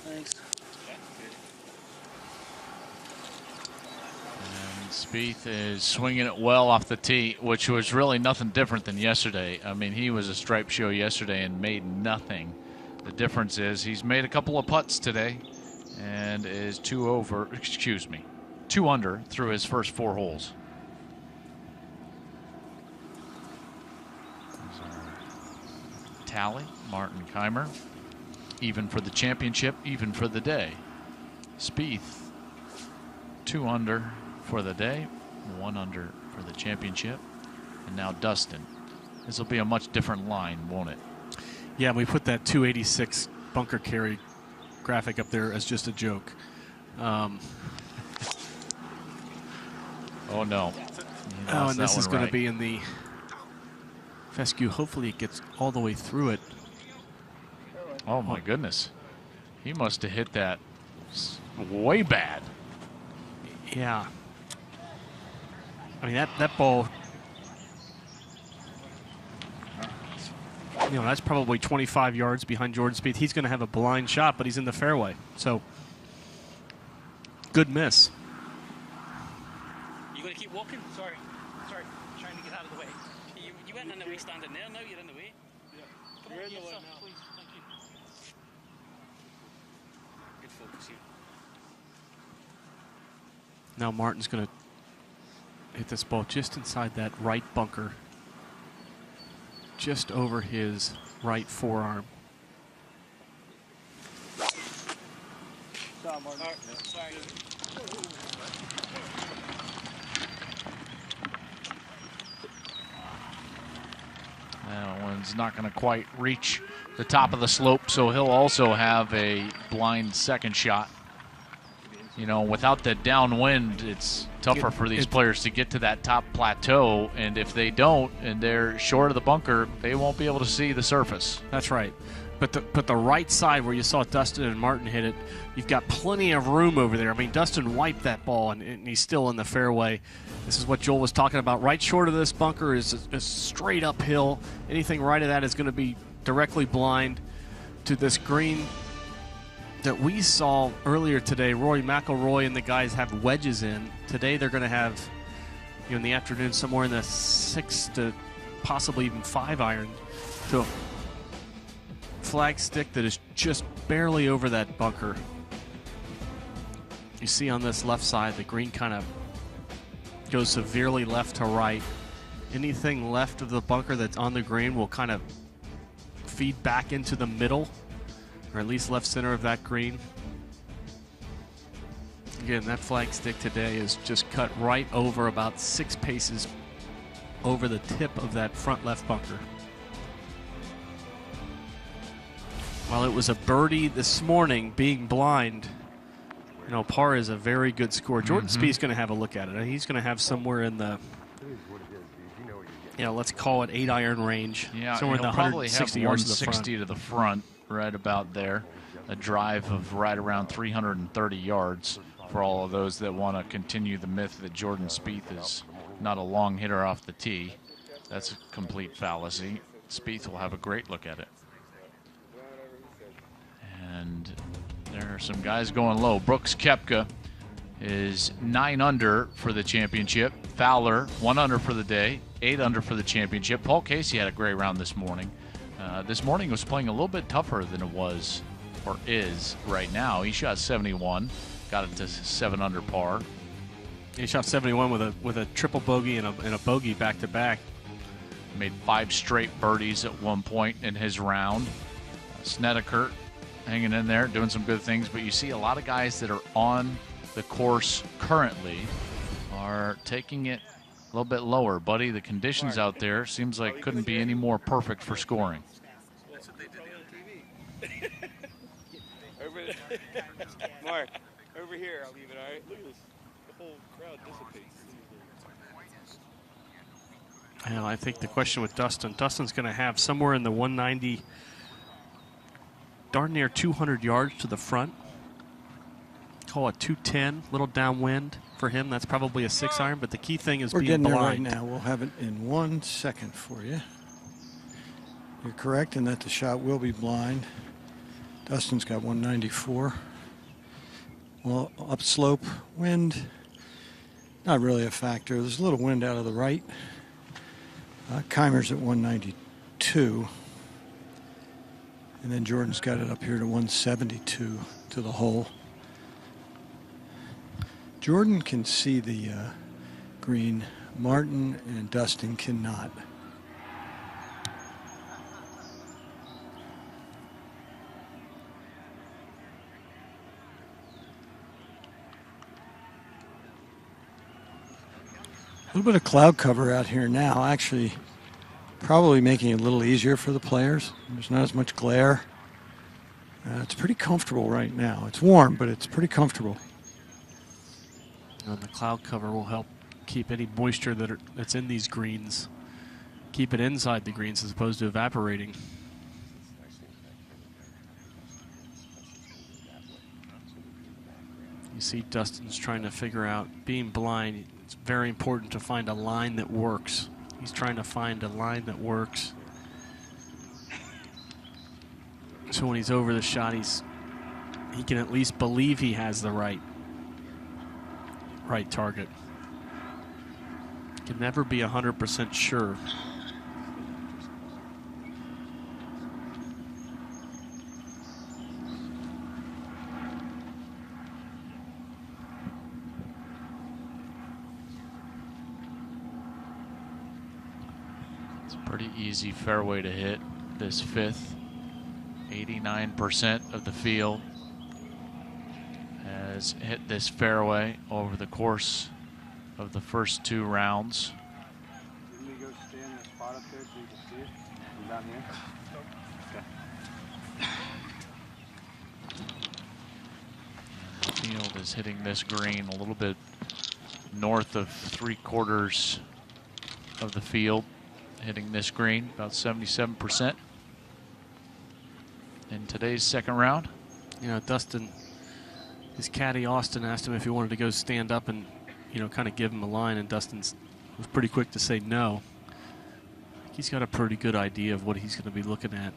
Thanks. And Spieth is swinging it well off the tee, which was really nothing different than yesterday. I mean, he was a stripe show yesterday and made nothing. The difference is he's made a couple of putts today and is 2 under through his first 4 holes. There's our tally. Martin Kaymer, even for the championship, even for the day. Spieth, 2 under for the day, 1 under for the championship, and now Dustin. This will be a much different line, won't it? Yeah, we put that 286 bunker carry graphic up there as just a joke. Oh no. Oh, and this is going to be in the fescue. Hopefully it gets all the way through it. Oh my goodness. He must have hit that way bad. Yeah. I mean, that ball, you know, that's probably 25 yards behind Jordan Spieth. He's going to have a blind shot, but he's in the fairway. So, good miss. You going to keep walking? Sorry, trying to get out of the way. You went in the way standing there, now you're in the way. Yeah. Come on, yourself, please. Thank you. Good focus here. Now Martin's going to hit this ball just inside that right bunker, just over his right forearm. Sorry, sorry. That one's not going to quite reach the top of the slope, so he'll also have a blind second shot. You know, without the downwind, it's tougher for these players to get to that top plateau, and if they don't and they're short of the bunker, they won't be able to see the surface. That's right. But the right side where you saw Dustin and Martin hit it, you've got plenty of room over there. I mean, Dustin wiped that ball, and he's still in the fairway. This is what Joel was talking about. Right short of this bunker is a straight uphill. Anything right of that is going to be directly blind to this green that we saw earlier today. Rory McIlroy and the guys have wedges in. Today they're going to have, you know, in the afternoon somewhere in the 6 to possibly even 5 iron to a flag stick that is just barely over that bunker. You see on this left side, the green kind of goes severely left to right. Anything left of the bunker that's on the green will kind of feed back into the middle, or at least left center of that green. Again, that flag stick today is just cut right over about 6 paces over the tip of that front left bunker. While it was a birdie this morning, being blind, you know, par is a very good score. Jordan Spieth's going to have a look at it. He's going to have somewhere in the, you know, let's call it 8-iron range. Yeah, somewhere in the he'll probably have 160 yards to the 160 to the front, right about there. A drive of right around 330 yards for all of those that want to continue the myth that Jordan Spieth is not a long hitter off the tee. That's a complete fallacy. Spieth will have a great look at it. And there are some guys going low. Brooks Koepka is 9 under for the championship. Fowler 1 under for the day, 8 under for the championship. Paul Casey had a great round this morning. This morning was playing a little bit tougher than it was or is right now. He shot 71, got it to 7 under par. He shot 71 with a triple bogey and a bogey back to back. Made 5 straight birdies at one point in his round. Snedeker hanging in there, doing some good things, but you see a lot of guys that are on the course currently are taking it a little bit lower. Buddy, the conditions out there seems like couldn't be any more perfect for scoring. That's what they did on TV. Mark, over here, I'll leave it, all right? Look at this. The whole crowd dissipates. And I think the question with Dustin's going to have somewhere in the 190, darn near 200 yards to the front. Call it 210, little downwind for him. That's probably a 6-iron, but the key thing is We're being getting blind. there right now. We'll have it in 1 second for you. You're correct in that the shot will be blind. Dustin's got 194. Well, upslope wind, not really a factor. There's a little wind out of the right. Kaymer's at 192. And then Jordan's got it up here to 172 to the hole. Jordan can see the green. Martin and Dustin cannot. A little bit of cloud cover out here now, actually probably making it a little easier for the players. There's not as much glare. It's pretty comfortable right now. It's warm, but it's pretty comfortable. And the cloud cover will help keep any moisture that's in these greens, keep it inside the greens as opposed to evaporating. You see Dustin's trying to figure out, being blind, it's very important to find a line that works. He's trying to find a line that works. So when he's over the shot, he can at least believe he has the right target. Can never be 100% sure. Pretty easy fairway to hit this 5th. 89% of the field has hit this fairway over the course of the first 2 rounds. Didn't we go stand in the spot up there so you can see it from down here? The field is hitting this green a little bit north of 3/4 of the field. Hitting this green about 77% in today's second round. You know, Dustin, his caddy Austin asked him if he wanted to go stand up and, you know, kind of give him a line, and Dustin was pretty quick to say no. He's got a pretty good idea of what he's going to be looking at.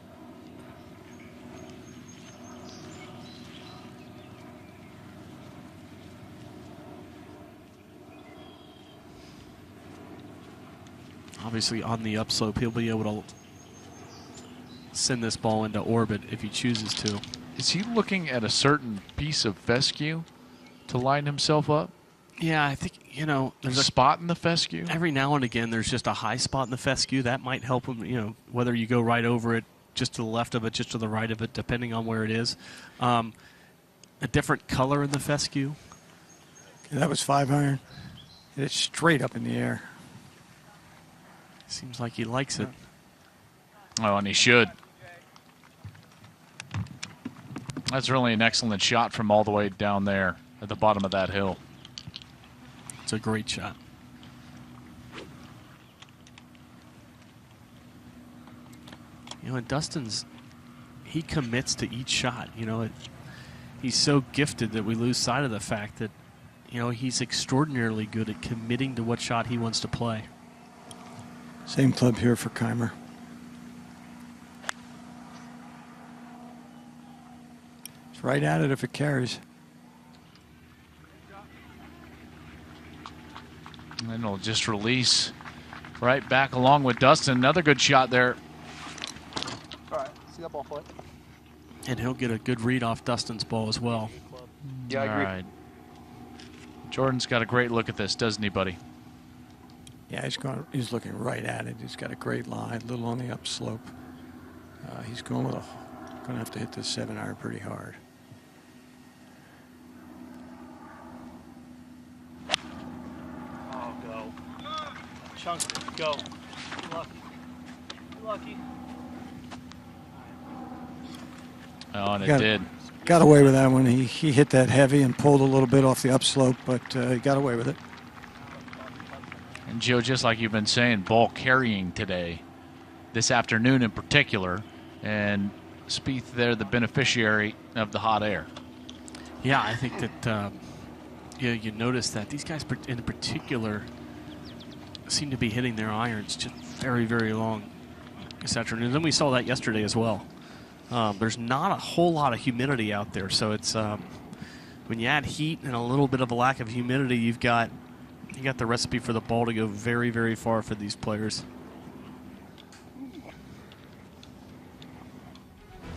Obviously, on the upslope, he'll be able to send this ball into orbit if he chooses to. Is he looking at a certain piece of fescue to line himself up? Yeah, I think, you know, There's a spot in the fescue? every now and again there's just a high spot in the fescue. That might help him, you know, whether you go right over it, just to the left of it, just to the right of it, depending on where it is. A different color in the fescue. Okay, that was 5-iron. It's straight up in the air. Seems like he likes it. Oh, and he should. That's really an excellent shot from all the way down there at the bottom of that hill. It's a great shot. You know, and Dustin's, he commits to each shot. You know, he's so gifted that we lose sight of the fact that, you know, he's extraordinarily good at committing to what shot he wants to play. Same club here for Kaymer. It's right at it if it carries. And then it'll just release right back along with Dustin. Another good shot there. All right, see that ball flight? And he'll get a good read off Dustin's ball as well. Yeah, I agree. All right. Jordan's got a great look at this, doesn't he, buddy? Yeah, he's looking right at it. He's got a great lie, a little on the upslope. He's going to have to hit this 7-iron pretty hard. Oh, go. Chunk, go. Lucky. Lucky. Oh, and it did. Got away with that one. He hit that heavy and pulled a little bit off the upslope, but he got away with it. And Joe, just like you've been saying, ball carrying today, this afternoon in particular, and Speith there, the beneficiary of the hot air. Yeah, I think that you notice that these guys in particular seem to be hitting their irons just very, very long this afternoon. And then we saw that yesterday as well. There's not a whole lot of humidity out there, so it's when you add heat and a little bit of a lack of humidity, you got the recipe for the ball to go very, very far for these players.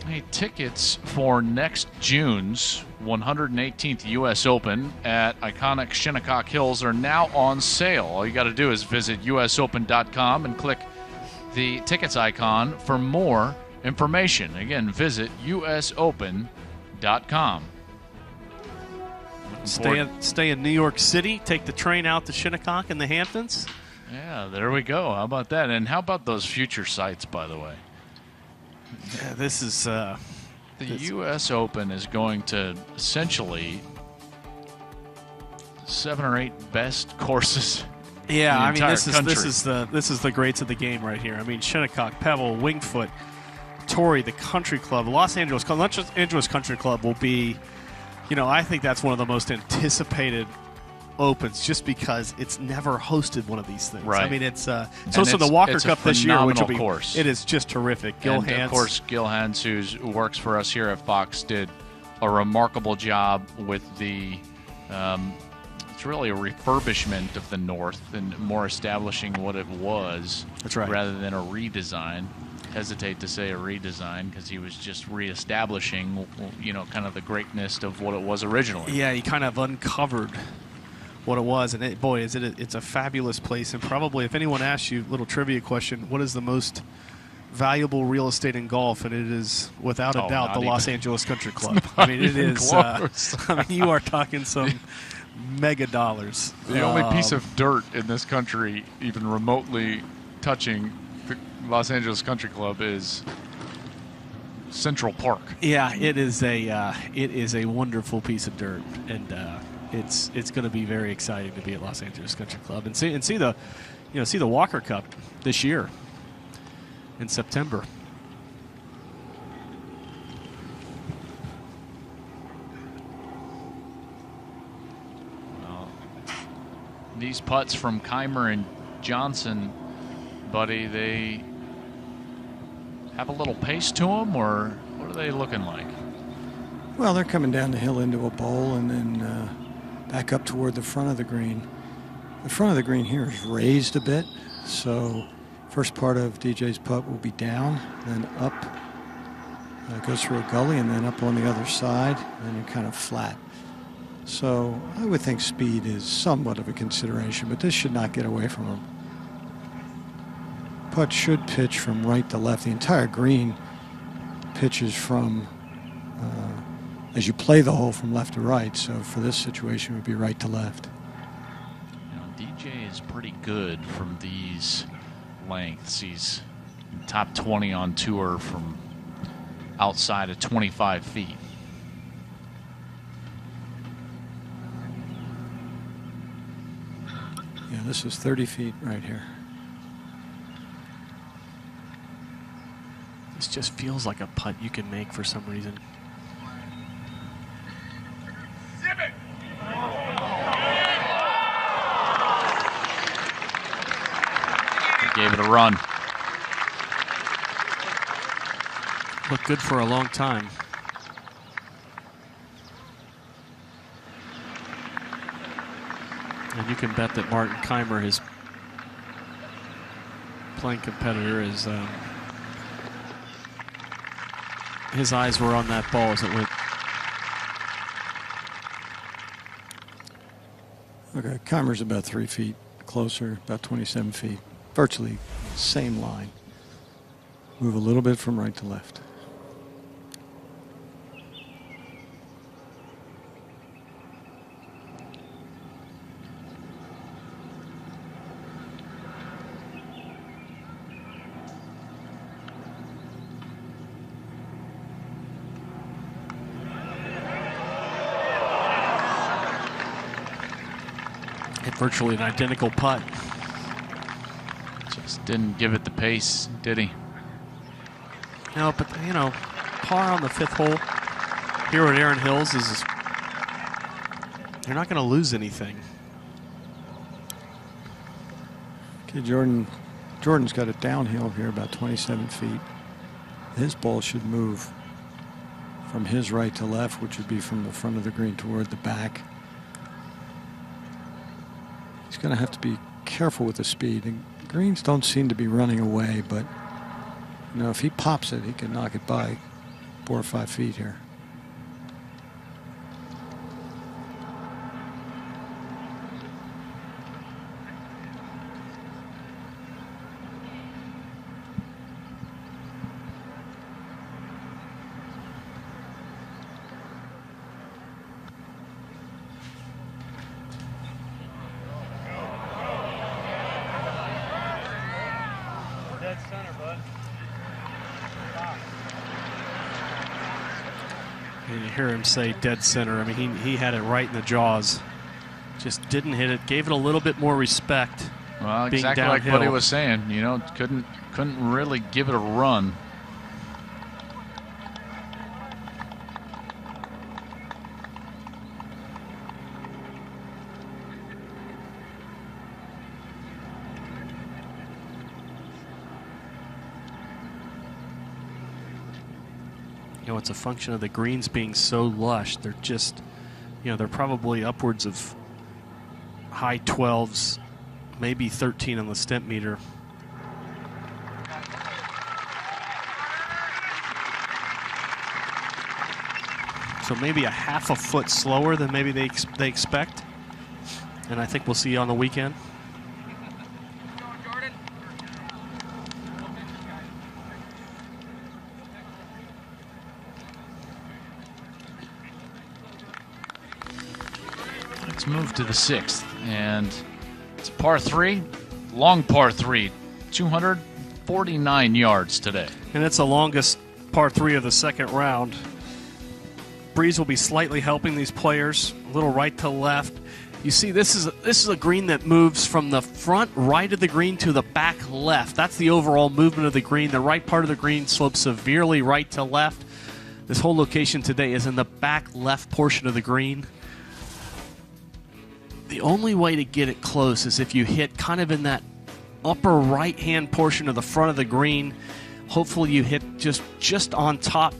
Hey, tickets for next June's 118th U.S. Open at iconic Shinnecock Hills are now on sale. All you got to do is visit usopen.com and click the tickets icon for more information. Again, visit usopen.com. Stay in New York City, take the train out to Shinnecock and the Hamptons. Yeah, there we go. How about that? And how about those future sites, by the way? Yeah, this is the U.S. Open is going to essentially 7 or 8 best courses. Yeah, I mean this country. is the greats of the game right here. I mean Shinnecock, Pebble, Wingfoot, Torrey, the Country Club, Los Angeles Country Club will be, you know, I think that's one of the most anticipated Opens just because it's never hosted one of these things. Right. I mean, it's also the Walker Cup this year, which will be course. It is just terrific. Gil and Hans, of course, Gil Hans, who works for us here at Fox, did a remarkable job with the. It's really a refurbishment of the North and more establishing what it was. That's right. Rather than a redesign. Hesitate to say a redesign because he was just reestablishing, you know, kind of the greatness of what it was originally. Yeah, he kind of uncovered what it was, and it's a fabulous place. And probably, if anyone asks you, little trivia question, what is the most valuable real estate in golf? And it is, without a doubt, the Los Angeles Country Club. I mean, it is. I mean, you are talking some mega dollars. The only piece of dirt in this country, even remotely touching the Los Angeles Country Club, is Central Park. Yeah, it is a wonderful piece of dirt, and it's going to be very exciting to be at Los Angeles Country Club and see the Walker Cup this year in September. Well, these putts from Kaymer and Johnson, buddy, they have a little pace to them, or what are they looking like? Well, they're coming down the hill into a bowl and then back up toward the front of the green. The front of the green here is raised a bit, so first part of DJ's putt will be down, then up, goes through a gully, and then up on the other side, and then kind of flat. So I would think speed is somewhat of a consideration, but this should not get away from him. Putt should pitch from right to left. The entire green pitches from as you play the hole from left to right. So for this situation, it would be right to left. You know, DJ is pretty good from these lengths. He's top 20 on tour from outside of 25 feet. Yeah, this is 30 feet right here. This just feels like a putt you can make for some reason. He gave it a run. Looked good for a long time. And you can bet that Martin Kaymer, his playing competitor, is his eyes were on that ball as it went. Okay, Kaymer's about 3 feet closer, about 27 feet. Virtually same line. Move a little bit from right to left. Virtually an identical putt. Just didn't give it the pace, did he? No, but you know, par on the 5th hole here at Erin Hills is you're not going to lose anything. Okay, Jordan's got it downhill here about 27 feet. His ball should move from his right to left, which would be from the front of the green toward the back. He's going to have to be careful with the speed. The greens don't seem to be running away, but you know, if he pops it, he can knock it by 4 or 5 feet here. Dead center, bud. And you hear him say dead center. I mean, he had it right in the jaws. Just didn't hit it. Gave it a little bit more respect. Well, being exactly downhill. like what he was saying. You know, couldn't really give it a run. You know, it's a function of the greens being so lush. They're just, you know, they're probably upwards of high 12s, maybe 13 on the stent meter. So maybe a half a foot slower than maybe they expect. And I think we'll see on the weekend. Let's move to the 6th, and it's a par 3, long par 3, 249 yards today. And it's the longest par 3 of the second round. Breeze will be slightly helping these players, a little right to left. You see, this is a green that moves from the front right of the green to the back left. That's the overall movement of the green. The right part of the green slopes severely right to left. This whole location today is in the back left portion of the green. The only way to get it close is if you hit kind of in that upper right-hand portion of the front of the green. Hopefully you hit just on top,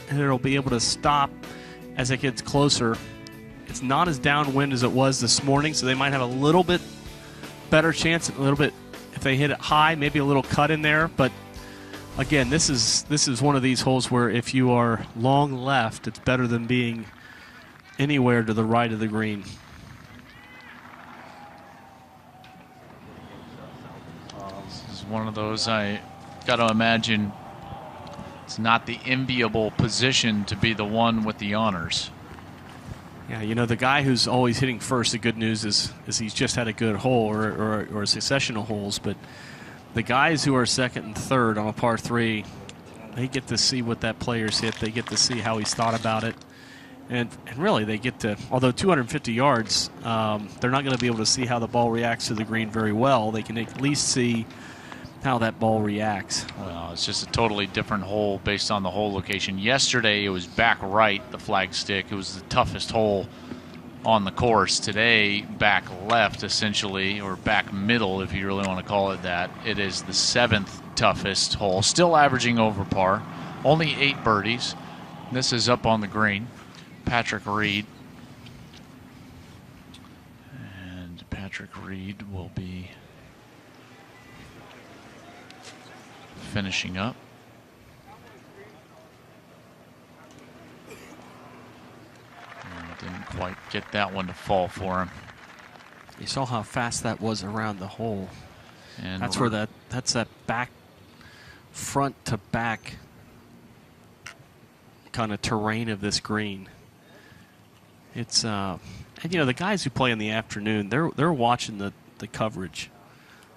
and it'll be able to stop as it gets closer. It's not as downwind as it was this morning, so they might have a little bit better chance, a little bit if they hit it high, maybe a little cut in there. But again, this is one of these holes where if you are long left, it's better than being anywhere to the right of the green. This is one of those, I got to imagine it's not the enviable position to be the one with the honors. Yeah, you know, the guy who's always hitting first, the good news is he's just had a good hole or a succession of holes. But the guys who are second and third on a par 3, they get to see what that player's hit. They get to see how he's thought about it. And really, they get to, although 250 yards, they're not going to be able to see how the ball reacts to the green very well. They can at least see how that ball reacts. Well, it's just a totally different hole based on the hole location. Yesterday, it was back right, the flag stick. It was the toughest hole on the course. Today, back left, essentially, or back middle, if you really want to call it that. It is the 7th toughest hole, still averaging over par. Only 8 birdies. This is up on the green. Patrick Reed. And Patrick Reed will be finishing up. And didn't quite get that one to fall for him. You saw how fast that was around the hole. And that's where that's that back, front to back kind of terrain of this green. It's and you know, the guys who play in the afternoon, they're watching the coverage,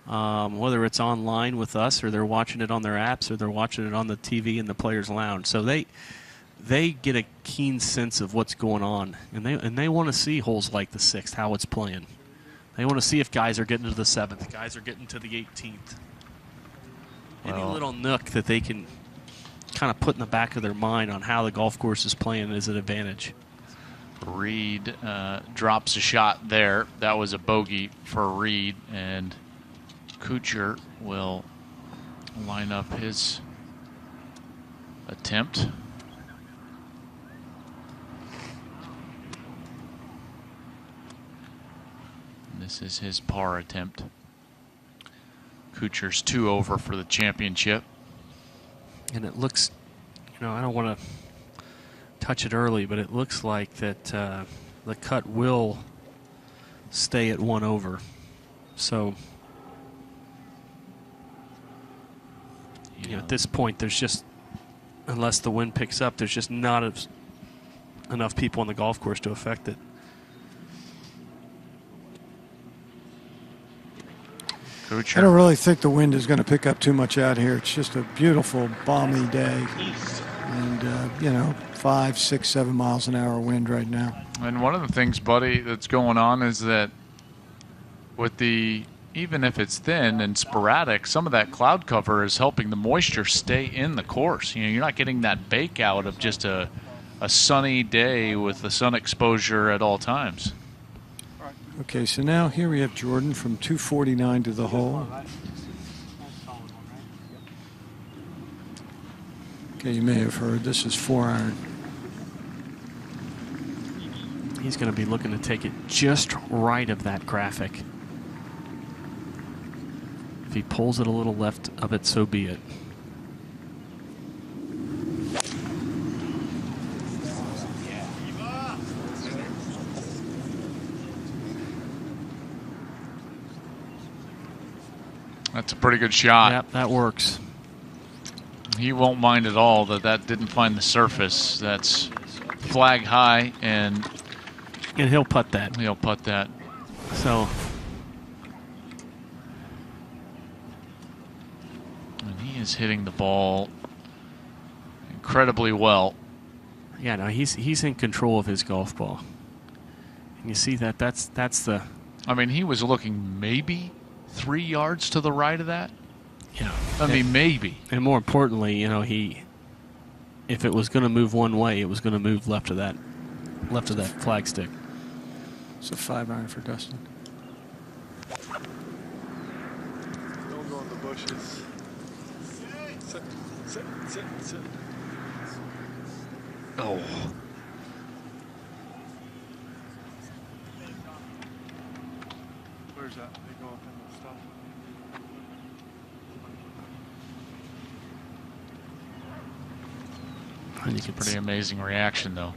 whether it's online with us or they're watching it on their apps or they're watching it on the TV in the players' lounge. So they get a keen sense of what's going on, and they want to see holes like the 6th, how it's playing. They want to see if guys are getting to the 7th, guys are getting to the 18th. Any little nook that they can kind of put in the back of their mind on how the golf course is playing is an advantage. Reed drops a shot there. That was a bogey for Reed, and Kuchar will line up his attempt. This is his par attempt. Kuchar's 2 over for the championship. And it looks, you know, I don't want to touch it early, but it looks like that the cut will stay at 1 over. So, you know, at this point, there's just, unless the wind picks up, there's just not enough people on the golf course to affect it. Kuchar. I don't really think the wind is going to pick up too much out here. It's just a beautiful, balmy day. And, you know, 5, 6, 7 miles an hour wind right now. And one of the things, buddy, that's going on is that with the, even if it's thin and sporadic, some of that cloud cover is helping the moisture stay in the course. You know, you're not getting that bake out of just a sunny day with the sun exposure at all times. Okay, so now here we have Jordan from 249 to the hole. Okay, you may have heard this is 4-iron. He's going to be looking to take it just right of that graphic. If he pulls it a little left of it, so be it. That's a pretty good shot. Yep, that works. He won't mind at all that didn't find the surface. That's flag high, and he'll putt that. He'll putt that. So, and he is hitting the ball incredibly well. yeah, no, he's in control of his golf ball. And you see that that's the. I mean, he was looking maybe 3 yards to the right of that. Yeah, I mean, maybe. And more importantly, you know, if it was going to move one way, it was going to move left of that flag stick. It's a 5-iron for Dustin. Don't go in the bushes. Sit. Oh. Where's that? They go up in the stuff. And you can Pretty amazing reaction, though.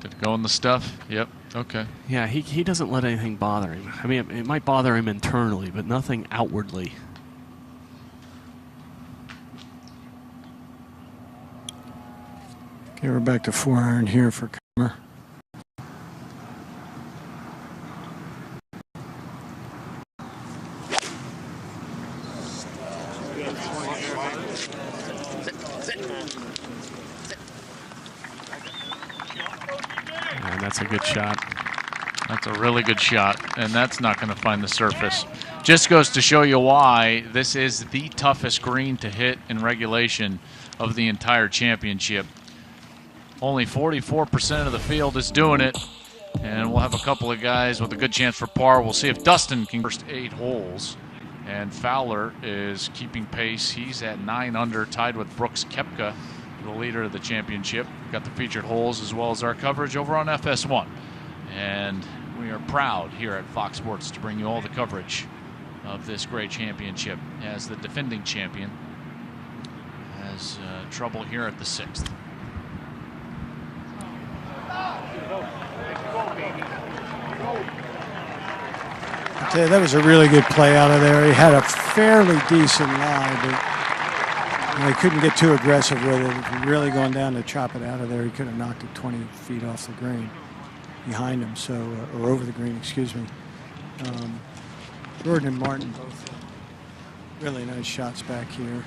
Did it go in the stuff? Yep. Okay. Yeah, he doesn't let anything bother him. I mean, it might bother him internally, but nothing outwardly. Okay, we're back to 4-iron here for Kaymer. And that's a good shot. That's a really good shot, and that's not going to find the surface. Just goes to show you why this is the toughest green to hit in regulation of the entire championship. Only 44% of the field is doing it, and we'll have a couple of guys with a good chance for par. We'll see if Dustin can first 8 holes. And Fowler is keeping pace. He's at 9 under, tied with Brooks Koepka, the leader of the championship. We've got the featured holes as well as our coverage over on FS1. And we are proud here at Fox Sports to bring you all the coverage of this great championship as the defending champion has trouble here at the 6th. I tell you, that was a really good play out of there. He had a fairly decent lie, but he couldn't get too aggressive with it. If he really going down to chop it out of there, he could have knocked it 20 feet off the green behind him, so or over the green, excuse me. Jordan and Martin both really nice shots back here.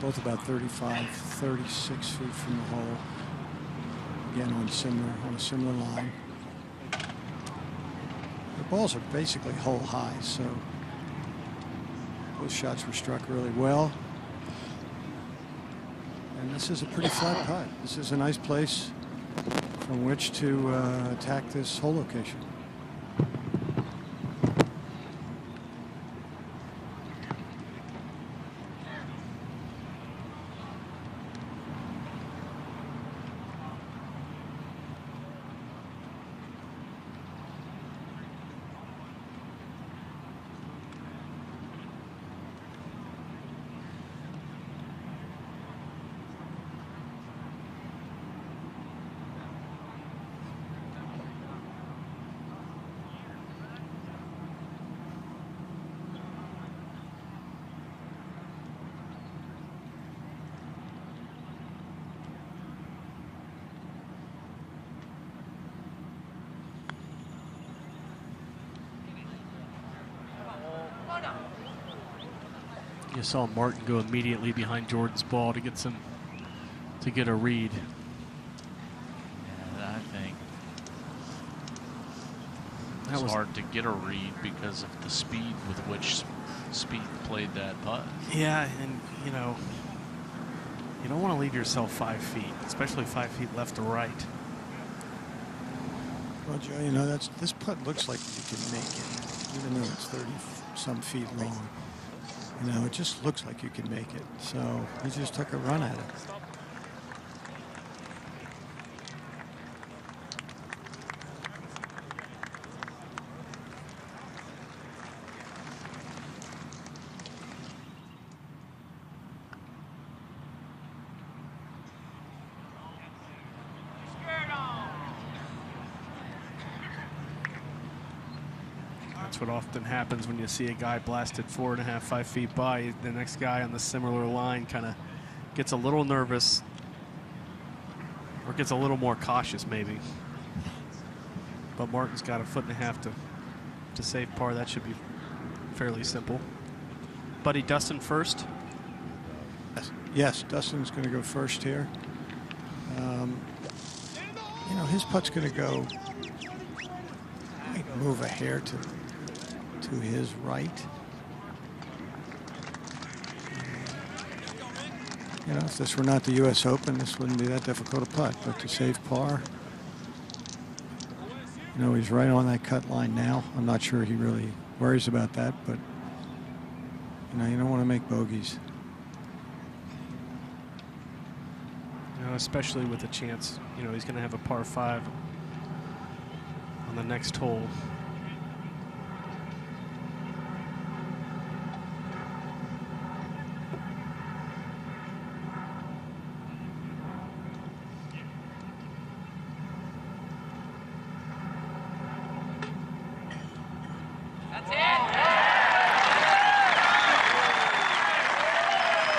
Both about 35, 36 feet from the hole. Again, on a similar line. The balls are basically hole high, so both shots were struck really well. And this is a pretty flat putt. This is a nice place from which to attack this hole location. You saw Martin go immediately behind Jordan's ball to get a read. And I think That it's was hard to get a read because of the speed with which Speith played that putt. Yeah, and you know, you don't want to leave yourself 5 feet, especially 5 feet left to right. Well, Joe, you know, this putt looks like you can make it, even though it's 30-some feet long. You know, it just looks like you can make it. So he just took a run at it. That's what often happens when you see a guy blasted 4.5, 5 feet by. The next guy on the similar line kind of gets a little nervous or gets a little more cautious maybe. But Martin's got 1.5 feet to save par. That should be fairly simple. Buddy Dustin first. Yes, Dustin's going to go first here. You know, his putt's going to go, might move a hair to his right. You know, if this were not the U.S. Open, this wouldn't be that difficult a putt, but to save par, you know, he's right on that cut line now. I'm not sure he really worries about that, but you know, you don't want to make bogeys. You know, especially with a chance, you know, he's going to have a par 5 on the next hole.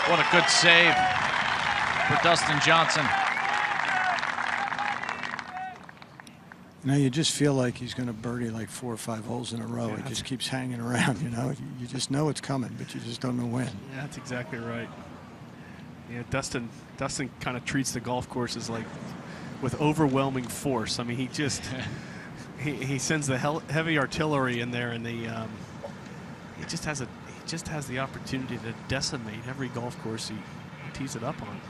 What a good save for Dustin Johnson. You know, you just feel like he's going to birdie like 4 or 5 holes in a row. Yeah, It just keeps hanging around, you know. You just know it's coming, but you just don't know when. Yeah, that's exactly right. Yeah, Dustin kind of treats the golf course as like with overwhelming force. I mean, he just he sends the heavy artillery in there, and he just has the opportunity to decimate every golf course he tees it up on.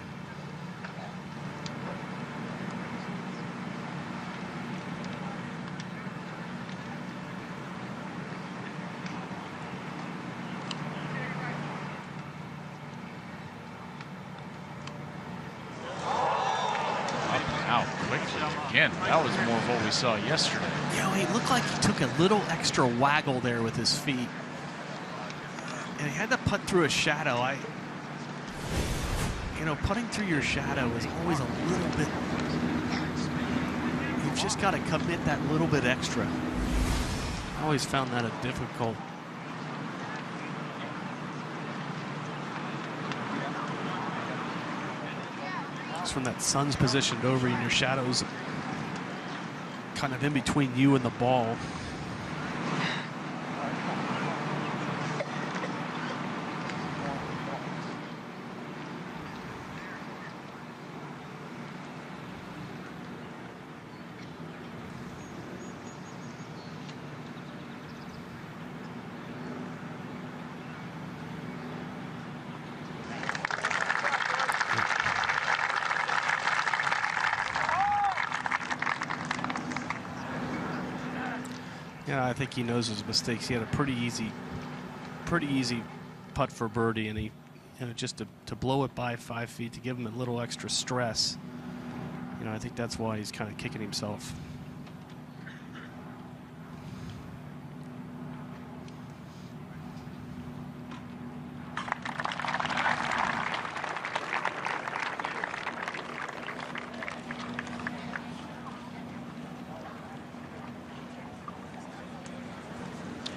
Again, that was more of what we saw yesterday. You know, he looked like he took a little extra waggle there with his feet. And he had to putt through a shadow. You know, putting through your shadow is always a little bit, you've just got to commit that little bit extra. I always found that a difficult. Just from that sun's positioned over you and your shadows kind of in between you and the ball. Yeah, I think he knows his mistakes. He had a pretty easy putt for birdie, and he, you know, just to blow it by 5 feet, to give him a little extra stress. You know, I think that's why he's kind of kicking himself.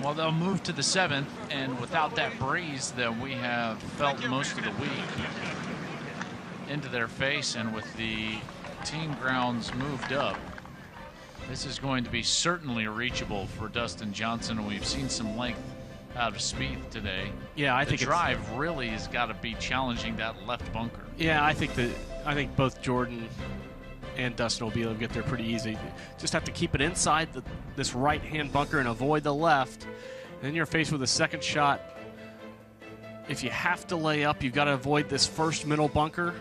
Well, they'll move to the 7th, and without that breeze that we have felt most of the week into their face, and with the team grounds moved up, this is going to be certainly reachable for Dustin Johnson. We've seen some length out of Speith today. Yeah, I think the drive really has got to be challenging that left bunker. Yeah, I think both Jordan and Dustin will be able to get there pretty easy. Just have to keep it inside this right-hand bunker and avoid the left. And then you're faced with a second shot. If you have to lay up, you've got to avoid this first middle bunker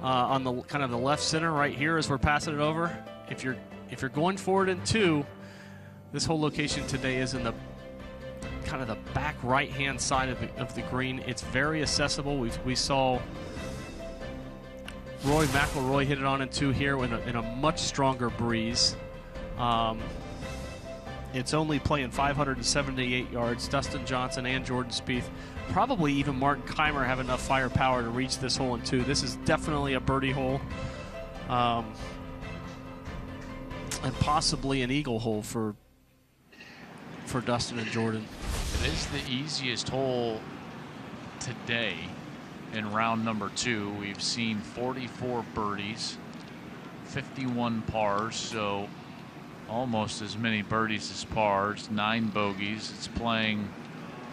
on the kind of the left center right here as we're passing it over. If you're going forward in 2, this whole location today is in the kind of the back right-hand side of the green. It's very accessible. We saw Roy McIlroy hit it on in 2 here in a much stronger breeze. It's only playing 578 yards. Dustin Johnson and Jordan Spieth, probably even Martin Kaymer, have enough firepower to reach this hole in 2. This is definitely a birdie hole, and possibly an eagle hole for Dustin and Jordan. It is the easiest hole today. In round number 2, we've seen 44 birdies, 51 pars, so almost as many birdies as pars, 9 bogeys. It's playing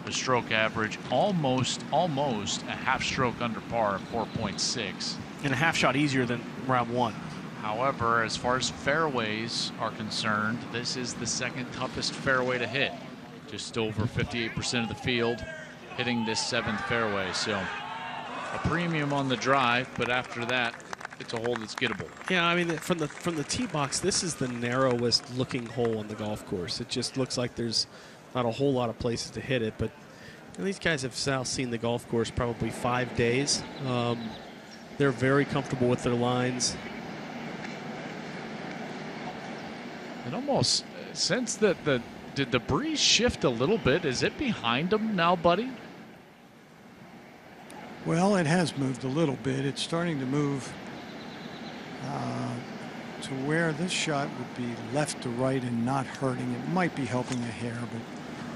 a stroke average almost a half stroke under par at 4.6. And a half shot easier than round 1. However, as far as fairways are concerned, this is the second toughest fairway to hit. Just over 58% of the field hitting this 7th fairway. So a premium on the drive, but after that, it's a hole that's gettable. Yeah, I mean, from the tee box, this is the narrowest looking hole on the golf course. It just looks like there's not a whole lot of places to hit it, but you know, these guys have now seen the golf course probably 5 days. They're very comfortable with their lines. It almost sense that did the breeze shift a little bit? Is it behind them now, buddy? Well, it has moved a little bit. It's starting to move to where this shot would be left to right and not hurting. It might be helping a hair, but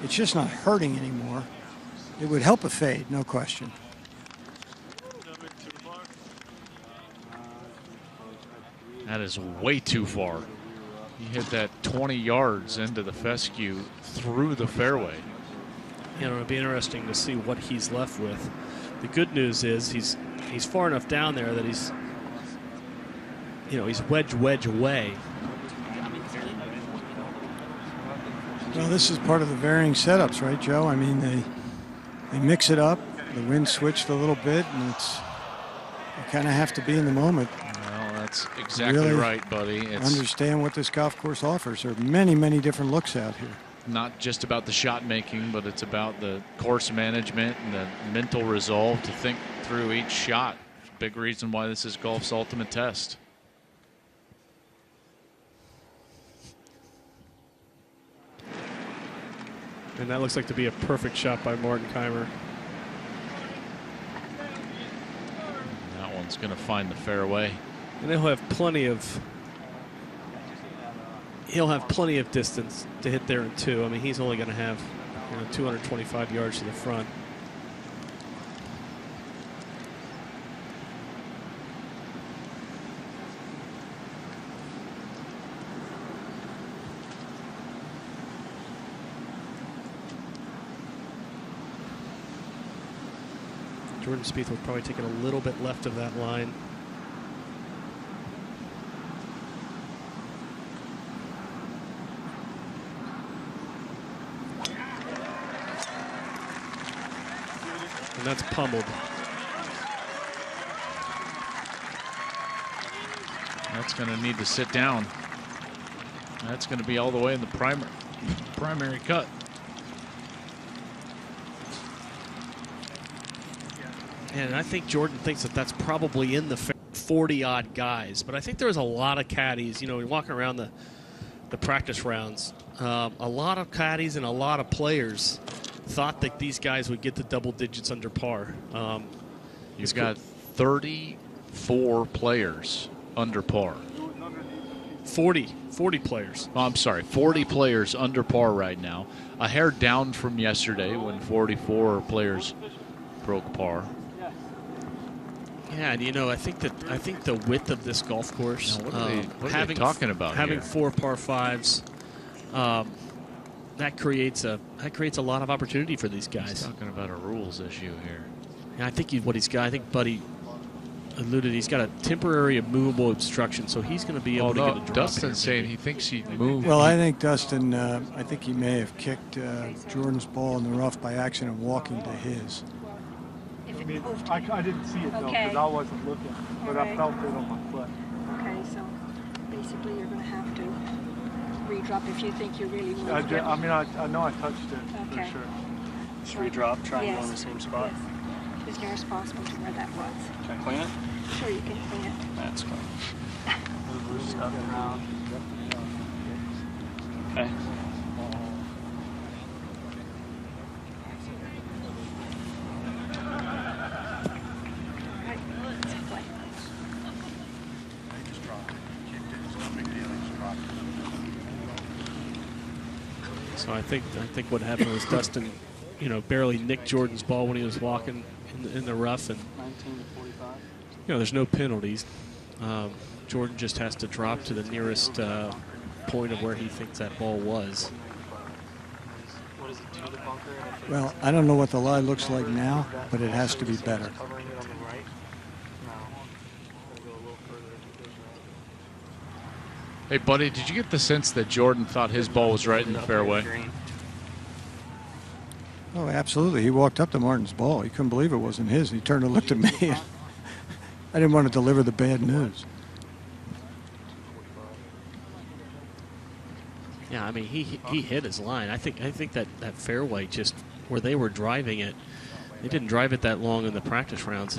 it's just not hurting anymore. It would help a fade, no question. That is way too far. He hit that 20 yards into the fescue through the fairway. You know, it'll be interesting to see what he's left with. The good news is he's far enough down there that he's wedge away. Well, this is part of the varying setups, right, Joe? I mean, they mix it up. The wind switched a little bit, and you kind of have to be in the moment. Well, that's exactly really right, buddy. It's understand what this golf course offers. There are many, many different looks out here. not just about the shot making, but it's about the course management and the mental resolve to think through each shot. Big reason why this is golf's ultimate test. And that looks like to be a perfect shot by Martin Kaymer. That one's going to find the fairway. And he'll have plenty of distance to hit there in two. I mean, he's only going to have 225 yards to the front. Jordan Spieth will probably take it a little bit left of that line. And that's pummeled. That's going to need to sit down. That's going to be all the way in the primary cut. And I think Jordan thinks that that's probably in the 40-odd guys. But I think there's a lot of caddies. You know, you're walking around the practice rounds. A lot of caddies and a lot of players thought that these guys would get the double digits under par. You've got 34 players under par. 40 players. Oh, I'm sorry, 40 players under par right now. A hair down from yesterday when 44 players broke par. Yeah, and I think the width of this golf course. Now, what are they talking about having here? 4 par 5s, that creates a lot of opportunity for these guys. He's talking about a rules issue here. And I think I think Buddy alluded he's got a temporary immovable obstruction, so he's going to be able to get a drop. Dustin's saying he thinks he moved. Well, I think Dustin, I think he may have kicked Jordan's ball in the rough by accident walking to his. I mean, I didn't see it though, because I wasn't looking, but I felt it on my foot. Okay, so basically you're going to have to redrop if you think you really want I to. mean, I know I touched it Okay. for sure. Just redrop, try and go Yes. in the same spot. Yes. As near as possible to where that was. Can I clean it? Sure, you can clean it. That's fine. Move loose stuff around. Okay. Right, let's play. So I think what happened was Dustin, barely nicked Jordan's ball when he was walking in the rough, and 19 to 45. there's no penalties. Jordan just has to drop to the nearest point of where he thinks that ball was. What is it, to the bunker? Well, I don't know what the lie looks like now, but it has to be better. Covering it on the right? No. Gotta go a little further. Hey, buddy, did you get the sense that Jordan thought his ball was right in the fairway? Oh, absolutely. He walked up to Martin's ball. He couldn't believe it wasn't his. He turned and looked at me. I didn't want to deliver the bad news. Yeah, I mean he hit his line. I think that fairway, just where they were driving it, they didn't drive it that long in the practice rounds.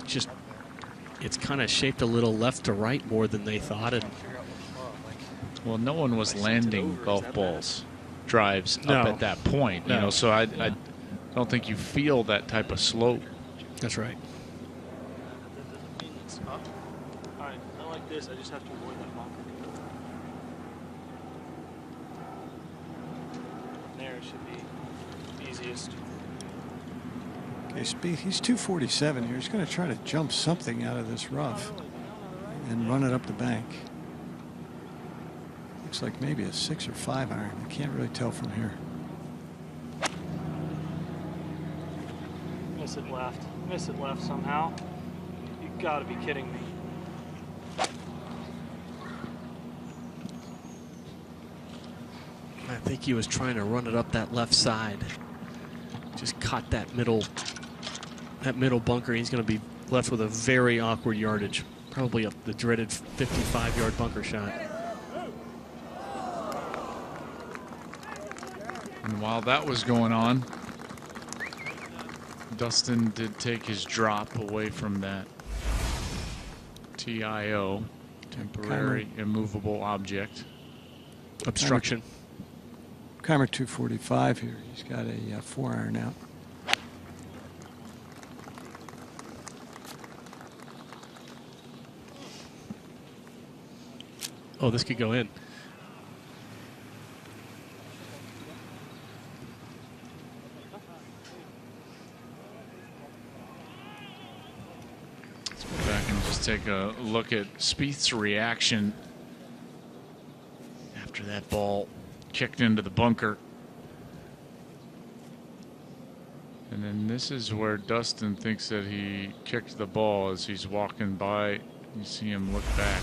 It's kind of shaped a little left to right more than they thought. And Well, no one was landing golf balls, drives No. up at that point. No. So I don't think you feel that type of slope. that's right. Alright, I like this. I just have to avoid that bunker. There it should be easiest. Okay, Spieth, he's 247 here. He's going to try to jump something out of this rough and run it up the bank. Looks like maybe a 6 or 5 iron. I can't really tell from here. Miss it left. Miss it left somehow. You gotta be kidding me. I think he was trying to run it up that left side. Just caught that middle bunker. He's going to be left with a very awkward yardage. Probably up the dreaded 55-yard bunker shot. And while that was going on, Dustin did take his drop away from that TIO, temporary immovable object. Obstruction. Kaymer 245 here. He's got a 4 iron out. Oh, this could go in. Let's go back and just take a look at Speith's reaction after that ball kicked into the bunker. And then this is where Dustin thinks that he kicked the ball as he's walking by. You see him look back.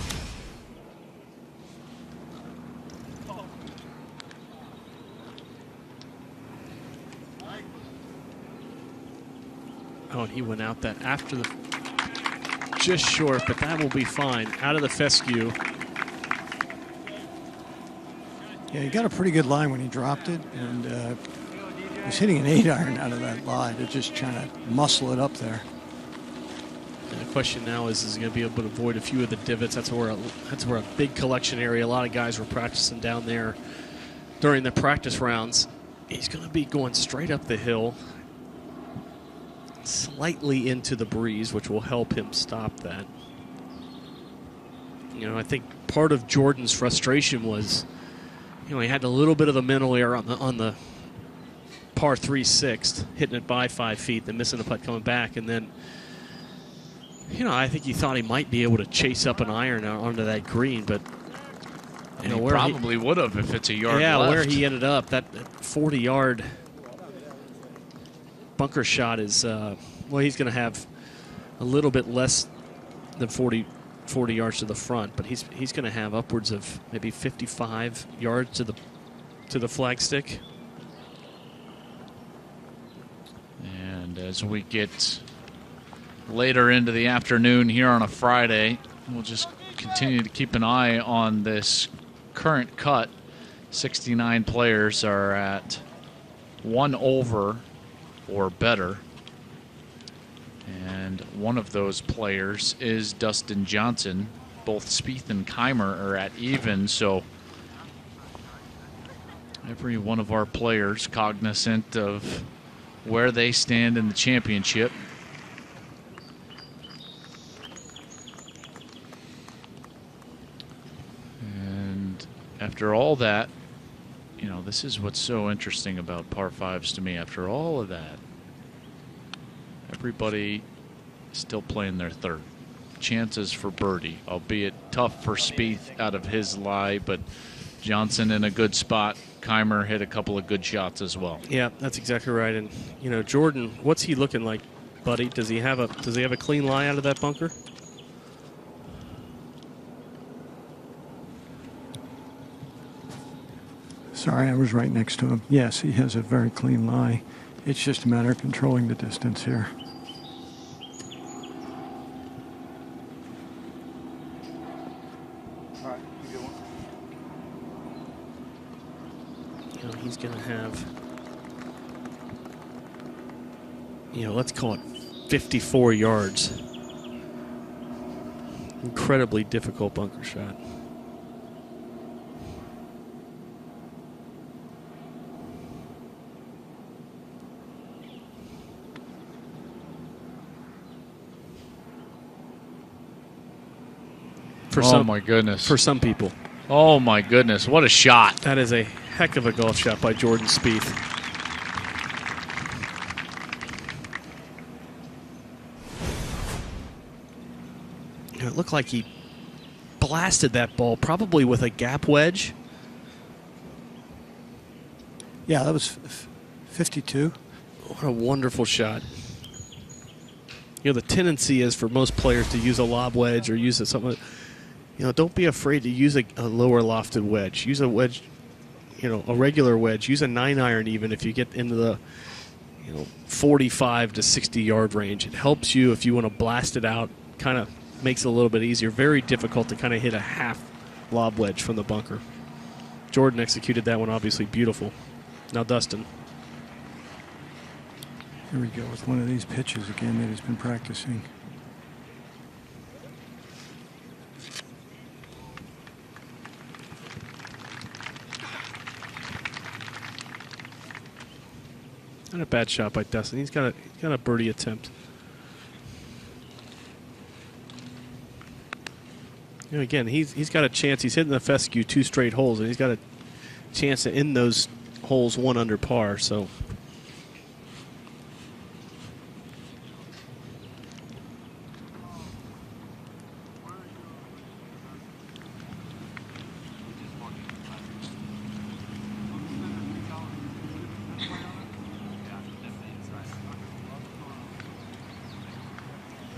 Oh, and he went out that after the, just short, but that will be fine. Out of the fescue. Yeah, he got a pretty good line when he dropped it, and was hitting an 8 iron out of that lie. They're just trying to muscle it up there. And the question now is he going to be able to avoid a few of the divots? That's where a big collection area. A lot of guys were practicing down there during the practice rounds. He's going to be going straight up the hill, slightly into the breeze, which will help him stop that. You know, I think part of Jordan's frustration was, you know, he had a little bit of a mental error on the par 3 sixth, hitting it by 5 feet, then missing the putt coming back, and then, you know, I think he thought he might be able to chase up an iron onto that green, but you know, he where probably would have if it's a yard yeah, left. where he ended up, that 40-yard bunker shot is, well, he's going to have a little bit less than 40 yards to the front, but he's going to have upwards of maybe 55 yards to the flagstick. And as we get later into the afternoon here on a Friday, we'll just continue to keep an eye on this current cut. 69 players are at 1 over or better. And one of those players is Dustin Johnson. Both Speith and Kaymer are at even, so every one of our players cognizant of where they stand in the championship. And after all that, you know, this is what's so interesting about par 5s to me. After all of that, everybody still playing their third. Chances for birdie, albeit tough for Speith out of his lie, but Johnson in a good spot. Kaymer hit a couple of good shots as well. Yeah, that's exactly right. And you know, Jordan, what's he looking like, buddy? Does he have a clean lie out of that bunker? Sorry, I was right next to him. Yes, he has a very clean lie. It's just a matter of controlling the distance here. All right, you get one. You know, he's going to have, you know, let's call it 54 yards. Incredibly difficult bunker shot. Oh my goodness. For some people. Oh my goodness, what a shot. That is a heck of a golf shot by Jordan Spieth. It looked like he blasted that ball probably with a gap wedge Yeah, that was 52. What a wonderful shot. You know, the tendency is for most players to use a lob wedge or use something. You know, don't be afraid to use a lower lofted wedge. Use a wedge, you know, a regular wedge. Use a 9-iron even if you get into the, 45 to 60 yard range. It helps you if you want to blast it out. Kind of makes it a little bit easier. Very difficult to kind of hit a half lob wedge from the bunker. Jordan executed that one obviously beautiful. Now Dustin. Here we go with one of these pitches again that he's been practicing. Not a bad shot by Dustin. He's got a birdie attempt. You know, again, he's got a chance. He's hitting the fescue 2 straight holes, and he's got a chance to end those holes 1 under par. So.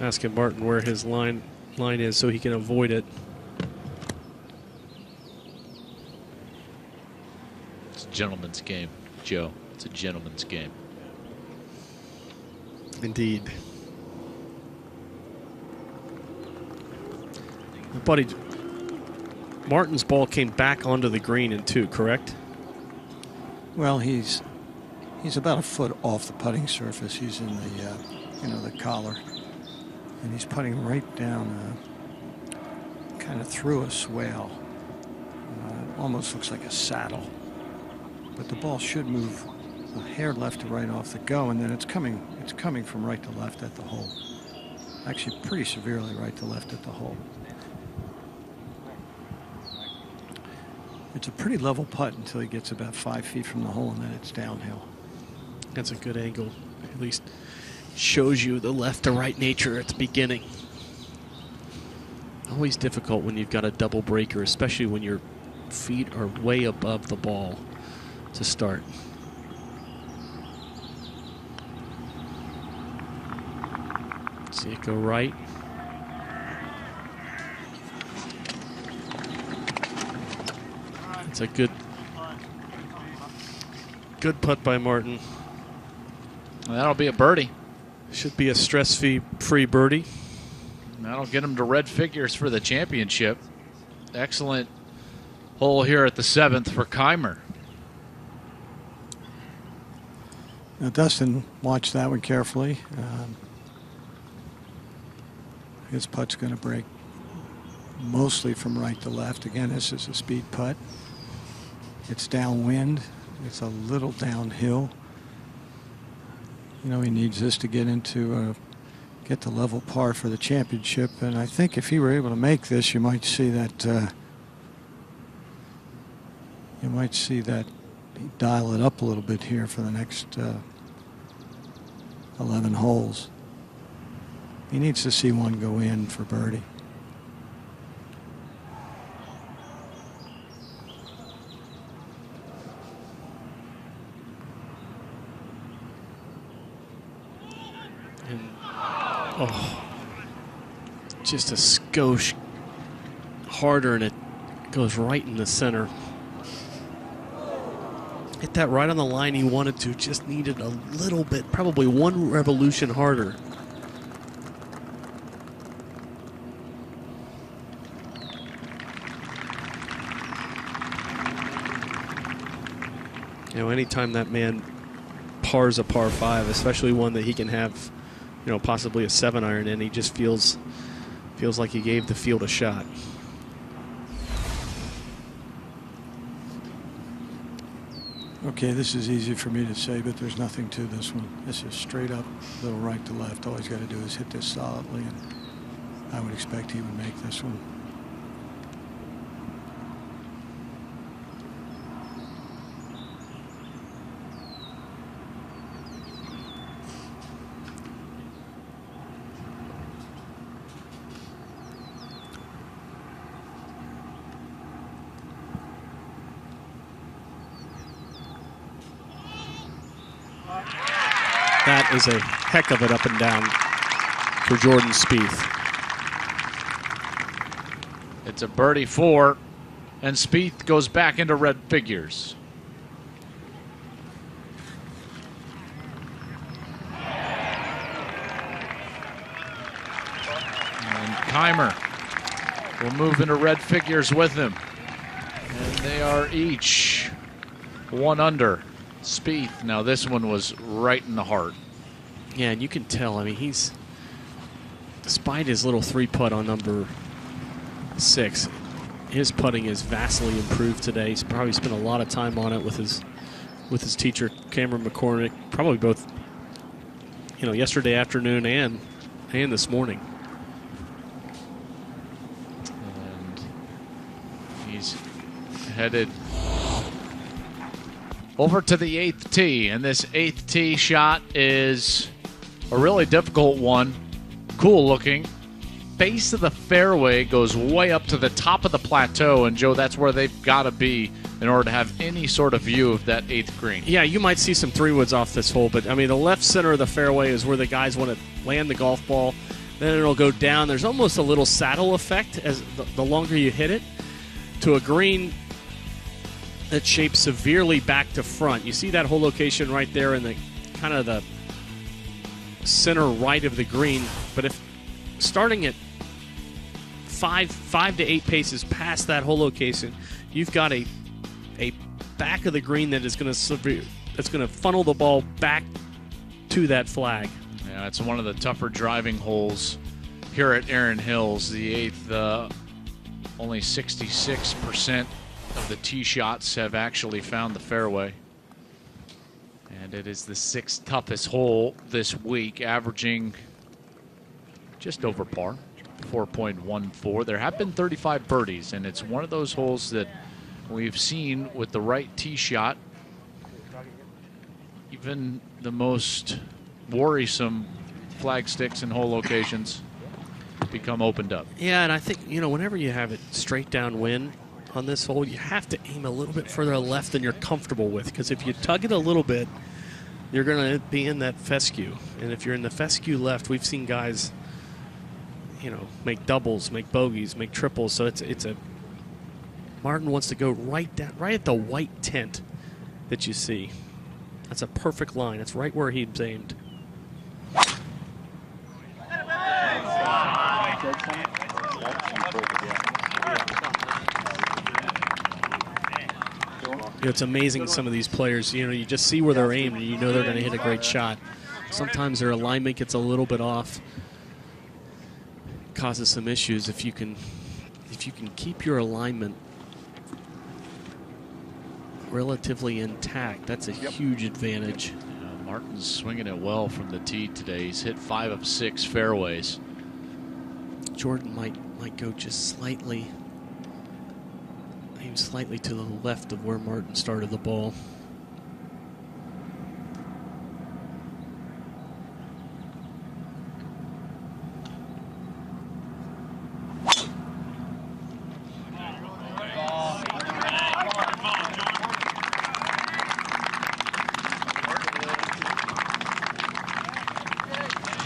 Asking Martin where his line is so he can avoid it. It's a gentleman's game, Joe. It's a gentleman's game. Indeed. My buddy Martin's ball came back onto the green in 2, correct? Well, he's about a foot off the putting surface. He's in the the collar. And he's putting right down, kind of through a swale. It almost looks like a saddle. But the ball should move a hair left to right off the go, and then it's coming from right to left at the hole. Actually, pretty severely right to left at the hole. It's a pretty level putt until he gets about 5 feet from the hole, and then it's downhill. That's a good angle, at least. Shows you the left to right nature at the beginning. Always difficult when you've got a double breaker, especially when your feet are way above the ball to start. See it go right. It's a good putt by Martin. Well, that'll be a birdie. Should be a stress-free birdie. That'll get him to red figures for the championship. Excellent hole here at the 7th for Kaymer. Now, Dustin watched that one carefully. His putt's going to break mostly from right to left. Again, this is a speed putt. It's downwind. It's a little downhill. You know, he needs this to get into get the level par for the championship, and I think if he were able to make this, you might see that he'd dial it up a little bit here for the next 11 holes. He needs to see one go in for birdie. Oh, just a skosh harder, and it goes right in the center. Hit that right on the line he wanted to, just needed a little bit, probably 1 revolution harder. You know, anytime that man pars a par 5, especially one that he can have, possibly a 7-iron in, he just feels like he gave the field a shot. Okay, this is easy for me to say, but there's nothing to this one. This is straight up, little right to left. All he's got to do is hit this solidly, and I would expect he would make this one. That is a heck of it up and down for Jordan Spieth. It's a birdie 4, and Spieth goes back into red figures. And Kaymer will move into red figures with him. And they are each 1 under. Spieth, now this one was right in the heart. Yeah, and you can tell, I mean, he's, despite his little 3-putt on number 6, his putting is vastly improved today. He's probably spent a lot of time on it with his teacher, Kaymer McCormick, probably both, yesterday afternoon and this morning. And he's headed over to the 8th tee, and this 8th tee shot is a really difficult one. Cool looking. Base of the fairway goes way up to the top of the plateau, and Joe, that's where they've got to be in order to have any sort of view of that 8th green. Yeah, you might see some 3-woods off this hole, but I mean, the left center of the fairway is where the guys want to land the golf ball. Then it'll go down. There's almost a little saddle effect as the longer you hit it to a green that's shaped severely back to front. You see that whole location right there in the kind of the center right of the green. But if starting at 5 to 8 paces past that whole location, you've got a back of the green that is going to funnel the ball back to that flag. Yeah, it's one of the tougher driving holes here at Erin Hills. The 8th, only 66% of the tee shots have actually found the fairway. And it is the 6th toughest hole this week, averaging just over par, 4.14. There have been 35 birdies, and it's one of those holes that we've seen with the right tee shot, even the most worrisome flag sticks and hole locations become opened up. Yeah, and I think, whenever you have it straight downwind on this hole, you have to aim a little bit further left than you're comfortable with, because if you tug it a little bit, you're going to be in that fescue. And if you're in the fescue left, we've seen guys, make doubles, make bogeys, make triples. So it's a Martin wants to go right down, right at the white tent that you see. That's a perfect line. That's right where he's aimed. It's amazing, some of these players, you just see where they're aimed and you know they're going to hit a great shot. Sometimes their alignment gets a little bit off, causes some issues. If you can keep your alignment relatively intact, that's a huge advantage. Martin's swinging it well from the tee today. He's hit 5 of 6 fairways. Jordan might go just slightly to the left of where Martin started the ball.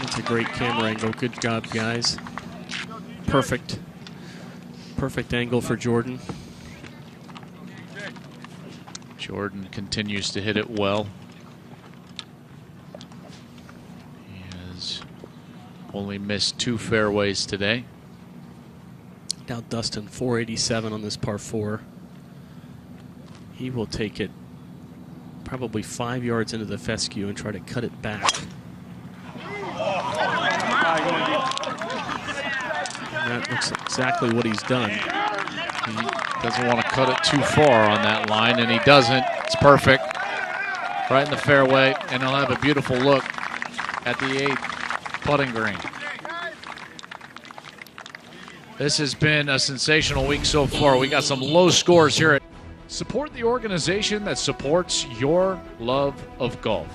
That's a great camera angle. Good job, guys. Perfect angle for Jordan. Jordan continues to hit it well. He has only missed 2 fairways today. Now Dustin, 487 on this par 4. He will take it probably 5 yards into the fescue and try to cut it back. And that looks exactly what he's done. He doesn't want to cut it too far on that line, and he doesn't. It's perfect. Right in the fairway, and he'll have a beautiful look at the 8th putting green. This has been a sensational week so far. We got some low scores here. Support the organization that supports your love of golf.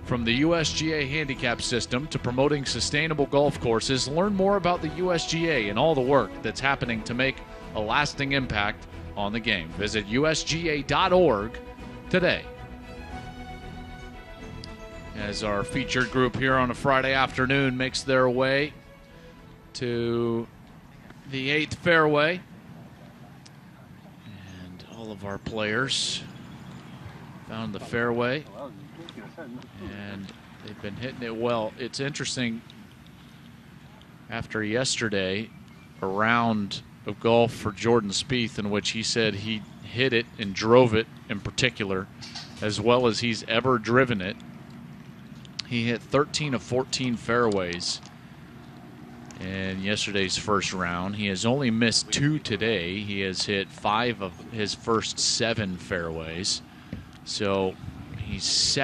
From the USGA handicap system to promoting sustainable golf courses, learn more about the USGA and all the work that's happening to make a lasting impact on the game. Visit usga.org today. as our featured group here on a Friday afternoon makes their way to the 8th fairway. And all of our players found the fairway, and they've been hitting it well. It's interesting, after yesterday, a round of golf for Jordan Spieth in which he said he hit it and drove it in particular as well as he's ever driven it. He hit 13 of 14 fairways in yesterday's first round. He has only missed 2 today. He has hit 5 of his first 7 fairways. So he's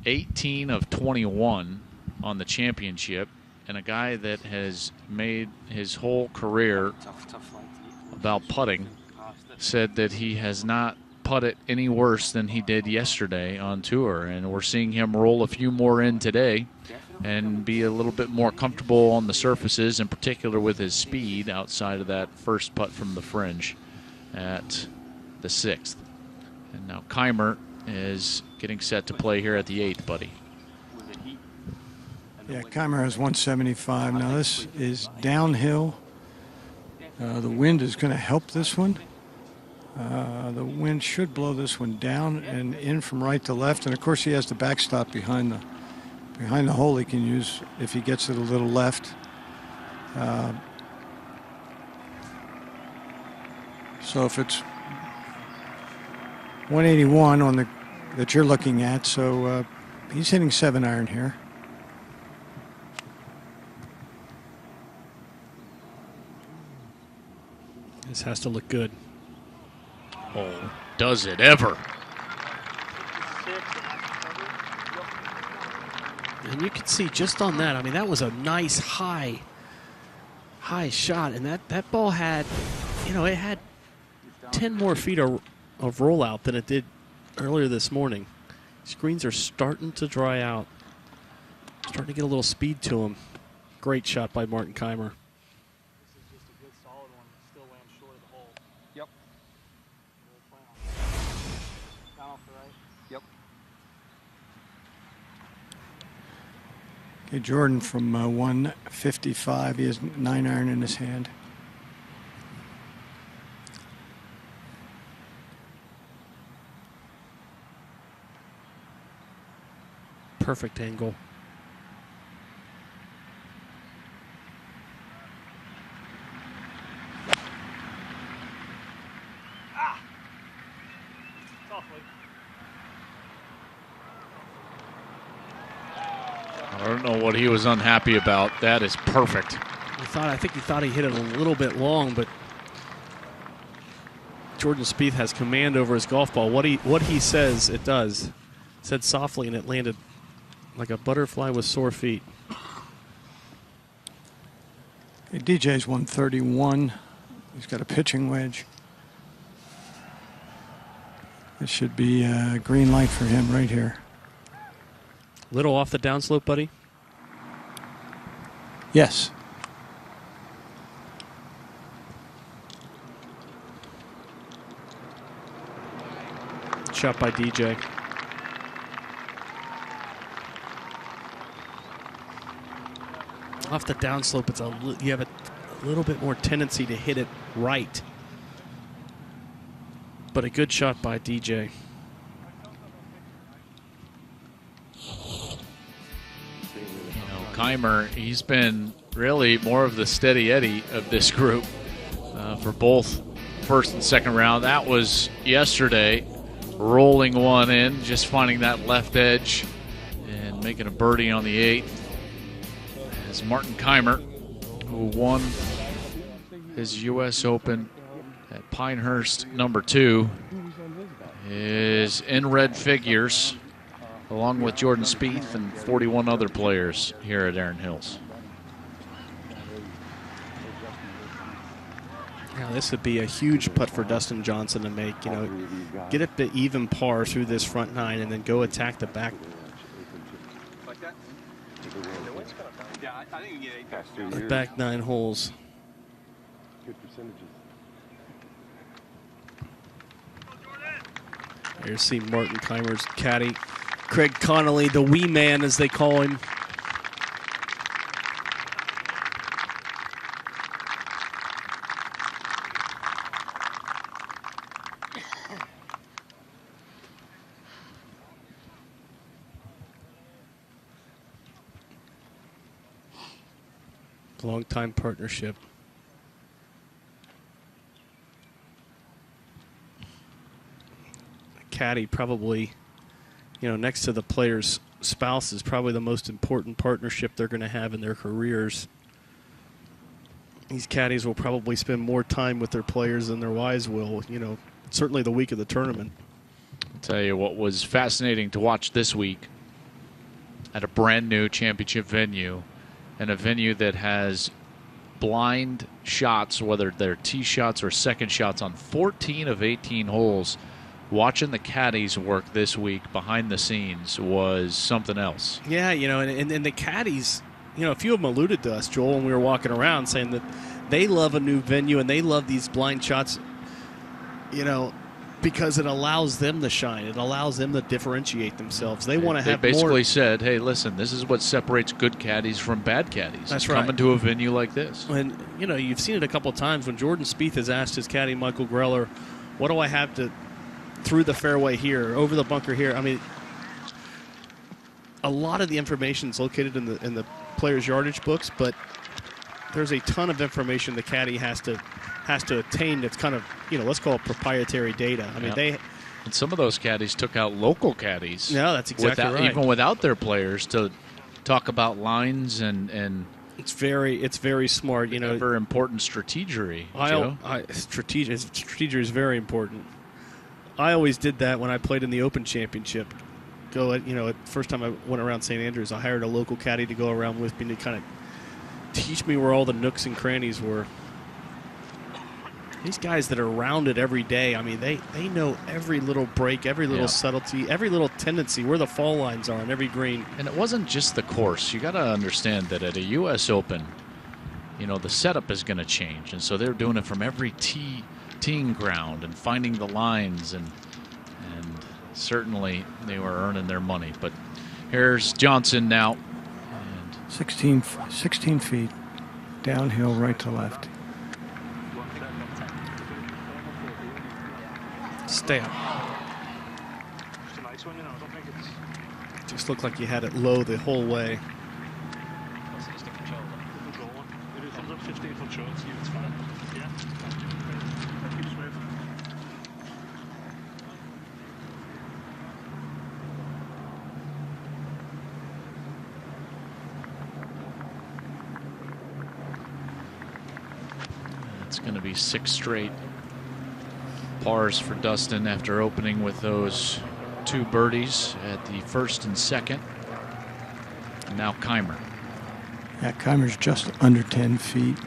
18 of 21 on the championship, and a guy that has made his whole career about putting said that he has not putted any worse than he did yesterday on tour, and we're seeing him roll a few more in today and be a little bit more comfortable on the surfaces, in particular with his speed outside of that first putt from the fringe at the 6th. And now Kaymer is getting set to play here at the 8th, buddy. Yeah, Kaymer has 175. Now this is downhill. The wind is going to help this one. The wind should blow this one down and in from right to left. And of course he has the backstop behind the hole he can use if he gets it a little left. So if it's 181 on that you're looking at, so he's hitting 7-iron here. This has to look good. Oh, does it ever? And you can see just on that, I mean, that was a nice high shot. And that ball had, it had 10 more feet of rollout than it did earlier this morning. Screens are starting to dry out. Starting to get a little speed to them. Great shot by Martin Kaymer. Okay, Jordan from 155. He has 9-iron in his hand. Perfect angle. I don't know what he was unhappy about. That is perfect. I think he thought he hit it a little bit long, but Jordan Spieth has command over his golf ball. What he says, it does. It said softly, and it landed like a butterfly with sore feet. Okay, DJ's 131. He's got a pitching wedge. This should be a green light for him right here. Little off the downslope, buddy? Yes. Shot by DJ. Off the downslope, you have a little bit more tendency to hit it right. But a good shot by DJ. Kaymer, he's been really more of the steady Eddie of this group for both first and second round. That was yesterday, rolling one in, just finding that left edge and making a birdie on the 8th. As Martin Kaymer, who won his U.S. Open at Pinehurst #2, is in red figures, along with Jordan Spieth and 41 other players here at Erin Hills. Now this would be a huge putt for Dustin Johnson to make. Get it to even par through this front 9 and then go attack the back. The back 9 holes. Good percentages. Here's see Martin Kaymer's caddy, Craig Connolly, the wee man as they call him. Long-time partnership. Caddy probably, next to the player's spouse, is probably the most important partnership they're going to have in their careers. These caddies will probably spend more time with their players than their wives will, certainly the week of the tournament. I'll tell you what was fascinating to watch this week at a brand new championship venue, and a venue that has blind shots, whether they're tee shots or second shots, on 14 of 18 holes. Watching the caddies work this week behind the scenes was something else. Yeah, and the caddies, a few of them alluded to us, Joel, when we were walking around, saying that they love a new venue and they love these blind shots, because it allows them to shine. It allows them to differentiate themselves. They want to have They basically more. said, hey, listen, this is what separates good caddies from bad caddies. That's right. Coming to a venue like this. And, you've seen it a couple of times when Jordan Spieth has asked his caddy, Michael Greller, what do I have to through the fairway here, over the bunker here? I mean, a lot of the information is located in the player's yardage books, but there's a ton of information the caddy has to attain that's kind of, let's call it proprietary data. I mean, and some of those caddies took out local caddies. Yeah, that's exactly right. Even without their players, to talk about lines and it's very smart. Very important strategery. Strategy is very important. I always did that when I played in the Open Championship. First time I went around St. Andrews, I hired a local caddy to go around with me to kind of teach me where all the nooks and crannies were. These guys that are around it every day, I mean, they know every little break, every little subtlety, every little tendency, where the fall lines are on every green. And it wasn't just the course. You got to understand that at a U.S. Open, the setup is going to change. And so they're doing it from every teeing ground and finding the lines, and certainly they were earning their money. But here's Johnson now. And 16 feet downhill, right to left. Stay up. Just looked like you had it low the whole way. It's going to be 6 straight pars for Dustin after opening with those 2 birdies at the first and second. And now Kaymer. Yeah, Kaymer's just under 10 feet.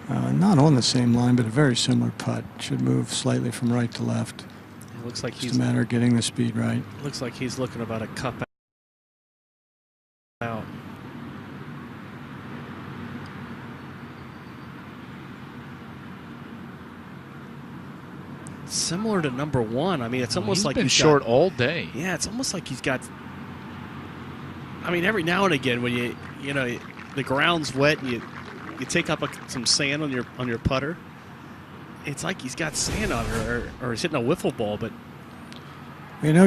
Not on the same line, but a very similar putt. Should move slightly from right to left. It looks like Just a matter of getting the speed right. Looks like he's looking about a cup out. Similar to number 1. I mean, it's almost like he's been short all day. Yeah, it's almost like he's got. I mean, every now and again, when the ground's wet and you take up some sand on your putter, it's like he's got sand on it, or he's hitting a wiffle ball. But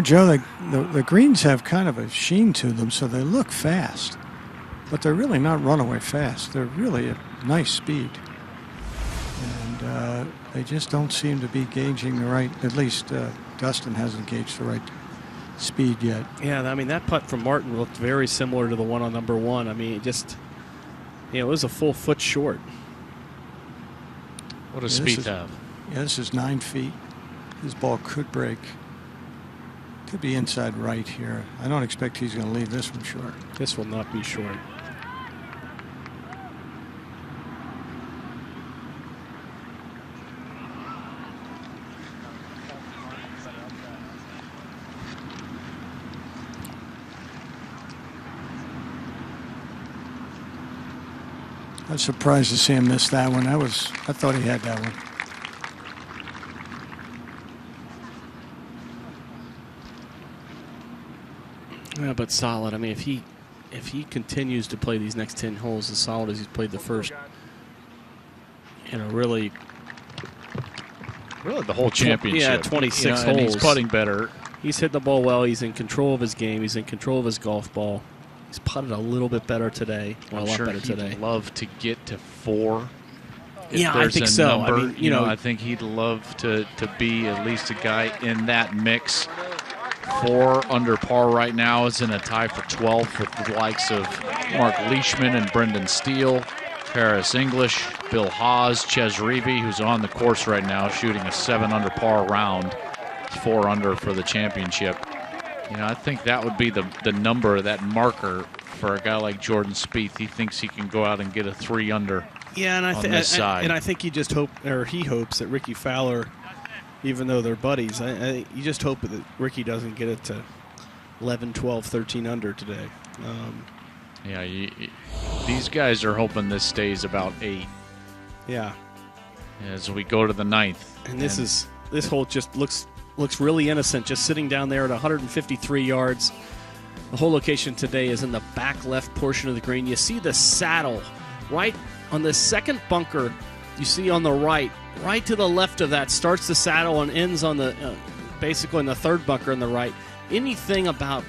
Joe, the greens have kind of a sheen to them, so they look fast, but they're really not runaway fast. They're really a nice speed. And they just don't seem to be gauging the right, at least Dustin hasn't gauged the right speed yet. Yeah, I mean, that putt from Martin looked very similar to the one on number 1. I mean, it was a full foot short. What does Speed have? Yeah, this is 9 feet. His ball could break. Could be inside right here. I don't expect he's going to leave this one short. This will not be short. I was surprised to see him miss that one. I thought he had that one. Yeah, but solid. I mean, if he continues to play these next 10 holes as solid as he's played the first, really the whole championship. Yeah, 26 and holes. He's putting better. He's hit the ball well. He's in control of his game. He's in control of his golf ball. He's putted a little bit better today. Well, a lot better today. He'd love to get to 4. Yeah, I think so. Number, I mean, I think he'd love to be at least a guy in that mix. 4 under par right now is in a tie for 12th with the likes of Mark Leishman and Brendan Steele, Harris English, Bill Haas, Ches Reavie, who's on the course right now shooting a 7 under par round. 4 under for the championship. I think that would be the number, that marker for a guy like Jordan Spieth. He thinks he can go out and get a 3 under. Yeah, on this side. And I think he hopes that Ricky Fowler, even though they're buddies, you just hope that Ricky doesn't get it to 11, 12, 13 under today. These guys are hoping this stays about 8. Yeah. As we go to the 9th. And this hole just looks really innocent, just sitting down there at 153 yards. The whole location today is in the back left portion of the green. You see the saddle right on the second bunker. You see on the right to the left of that starts the saddle and ends on the basically in the third bunker on the right. Anything about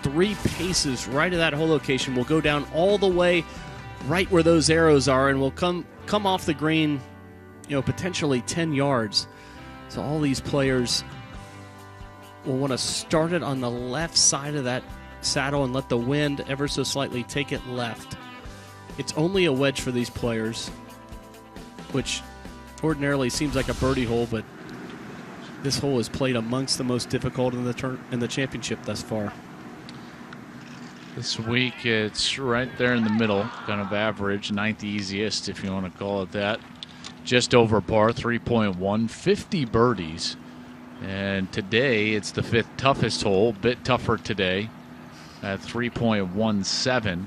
3 paces right of that whole location will go down all the way right where those arrows are and will come off the green, potentially 10 yards. So all these players will want to start it on the left side of that saddle and let the wind ever so slightly take it left. It's only a wedge for these players, which ordinarily seems like a birdie hole, but this hole is played amongst the most difficult in the championship thus far. This week it's right there in the middle, kind of average, 9th easiest if you want to call it that. Just over par, 3.1, 50 birdies. And today it's the 5th toughest hole, bit tougher today at 3.17.